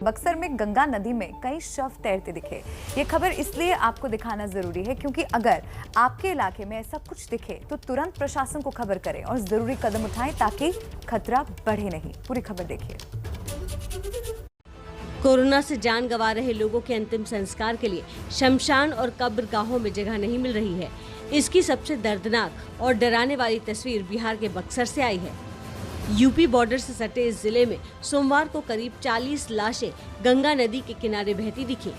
बक्सर में गंगा नदी में कई शव तैरते दिखे। ये खबर इसलिए आपको दिखाना जरूरी है क्योंकि अगर आपके इलाके में ऐसा कुछ दिखे तो तुरंत प्रशासन को खबर करें और जरूरी कदम उठाएं ताकि खतरा बढ़े नहीं। पूरी खबर देखिए। कोरोना से जान गंवा रहे लोगों के अंतिम संस्कार के लिए शमशान और कब्रगाहों में जगह नहीं मिल रही है। इसकी सबसे दर्दनाक और डराने वाली तस्वीर बिहार के बक्सर से आई है। यूपी बॉर्डर से सटे इस जिले में सोमवार को करीब 40 लाशें गंगा नदी के किनारे बहती दिखी।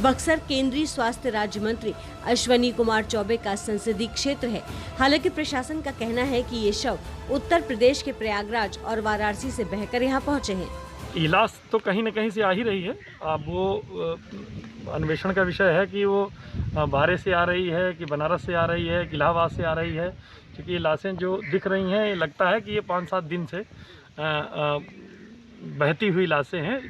बक्सर केंद्रीय स्वास्थ्य राज्य मंत्री अश्वनी कुमार चौबे का संसदीय क्षेत्र है। हालांकि प्रशासन का कहना है कि ये शव उत्तर प्रदेश के प्रयागराज और वाराणसी से बहकर यहाँ पहुँचे हैं। इलाज तो कहीं न कहीं से आ ही रही है। अब वो अन्वेषण का विषय है कि वो बारे से आ रही है कि बनारस से आ रही है कि इलाहाबाद से आ रही है, क्योंकि ये लाशें जो दिख रही हैं लगता है कि ये 5-7 दिन से बहती हुई लाशें हैं।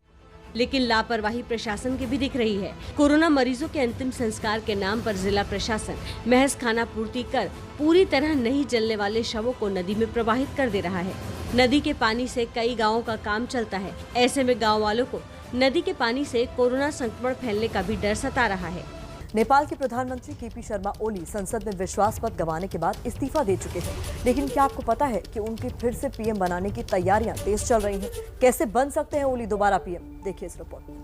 लेकिन लापरवाही प्रशासन की भी दिख रही है। कोरोना मरीजों के अंतिम संस्कार के नाम पर जिला प्रशासन महज खाना पूर्ति कर पूरी तरह नहीं जलने वाले शवों को नदी में प्रवाहित कर दे रहा है। नदी के पानी से कई गांवों का काम चलता है। ऐसे में गांव वालों को नदी के पानी से कोरोना संक्रमण फैलने का भी डर सता रहा है। नेपाल के प्रधानमंत्री केपी शर्मा ओली संसद में विश्वास मत गंवाने के बाद इस्तीफा दे चुके हैं। लेकिन क्या आपको पता है कि उनके फिर से पीएम बनाने की तैयारियां तेज चल रही हैं? कैसे बन सकते हैं ओली दोबारा पीएम? देखिए इस रिपोर्ट में।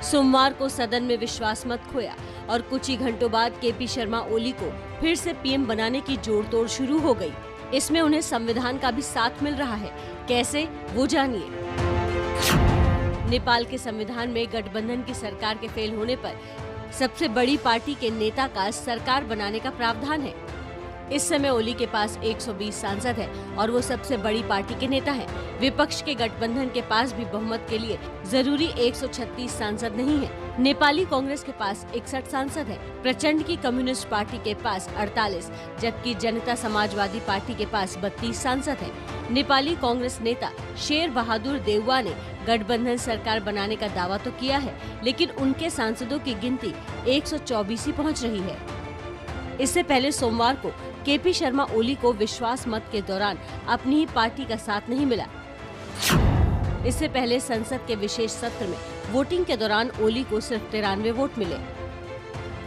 सोमवार को सदन में विश्वास मत खोया और कुछ ही घंटों बाद केपी शर्मा ओली को फिर से पीएम बनाने की जोड़तोड़ शुरू हो गई। इसमें उन्हें संविधान का भी साथ मिल रहा है। कैसे, वो जानिए। नेपाल के संविधान में गठबंधन की सरकार के फेल होने पर सबसे बड़ी पार्टी के नेता का सरकार बनाने का प्रावधान है। इस समय ओली के पास 120 सांसद है और वो सबसे बड़ी पार्टी के नेता हैं। विपक्ष के गठबंधन के पास भी बहुमत के लिए जरूरी 136 सांसद नहीं है। नेपाली कांग्रेस के पास 61 सांसद है। प्रचंड की कम्युनिस्ट पार्टी के पास 48, जबकि जनता समाजवादी पार्टी के पास 32 सांसद है। नेपाली कांग्रेस नेता शेर बहादुर देउवा ने गठबंधन सरकार बनाने का दावा तो किया है, लेकिन उनके सांसदों की गिनती 124 ही पहुँच रही है। इससे पहले सोमवार को केपी शर्मा ओली को विश्वास मत के दौरान अपनी ही पार्टी का साथ नहीं मिला। इससे पहले संसद के विशेष सत्र में वोटिंग के दौरान ओली को सिर्फ 93 वोट मिले।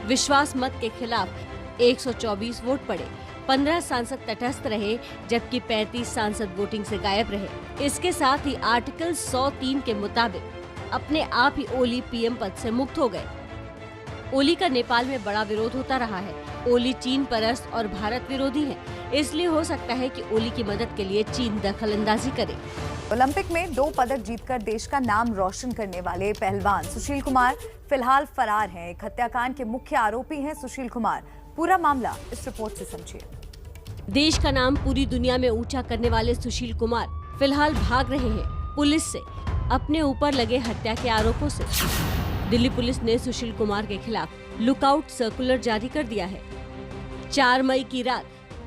विश्वास मत के खिलाफ 124 वोट पड़े। 15 सांसद तटस्थ रहे, जबकि 35 सांसद वोटिंग से गायब रहे। इसके साथ ही आर्टिकल 103 के मुताबिक अपने आप ही ओली पीएम पद से मुक्त हो गए। ओली का नेपाल में बड़ा विरोध होता रहा है। ओली चीन परस्त और भारत विरोधी हैं, इसलिए हो सकता है कि ओली की मदद के लिए चीन दखलंदाजी करे। ओलंपिक में 2 पदक जीतकर देश का नाम रोशन करने वाले पहलवान सुशील कुमार फिलहाल फरार हैं। एक हत्याकांड के मुख्य आरोपी हैं सुशील कुमार। पूरा मामला इस रिपोर्ट से समझिए। देश का नाम पूरी दुनिया में ऊंचा करने वाले सुशील कुमार फिलहाल भाग रहे हैं पुलिस से, अपने ऊपर लगे हत्या के आरोपों से। दिल्ली पुलिस ने सुशील कुमार के खिलाफ लुकआउट सर्कुलर जारी कर दिया है। 4 मई की रात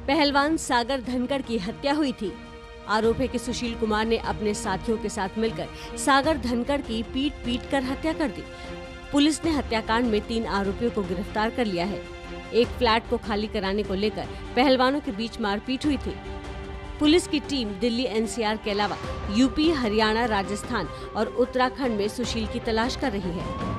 पहलवान सागर धनखड़ की हत्या हुई थी। आरोप है कि सुशील कुमार ने अपने साथियों के साथ मिलकर सागर धनखड़ की पीट कर हत्या कर दी। पुलिस ने हत्याकांड में 3 आरोपियों को गिरफ्तार कर लिया है। एक फ्लैट को खाली कराने को लेकर पहलवानों के बीच मारपीट हुई थी। पुलिस की टीम दिल्ली एनसीआर के अलावा यूपी, हरियाणा, राजस्थान और उत्तराखंड में सुशील की तलाश कर रही है।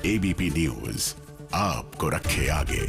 एबीपी न्यूज आपको रखे आगे।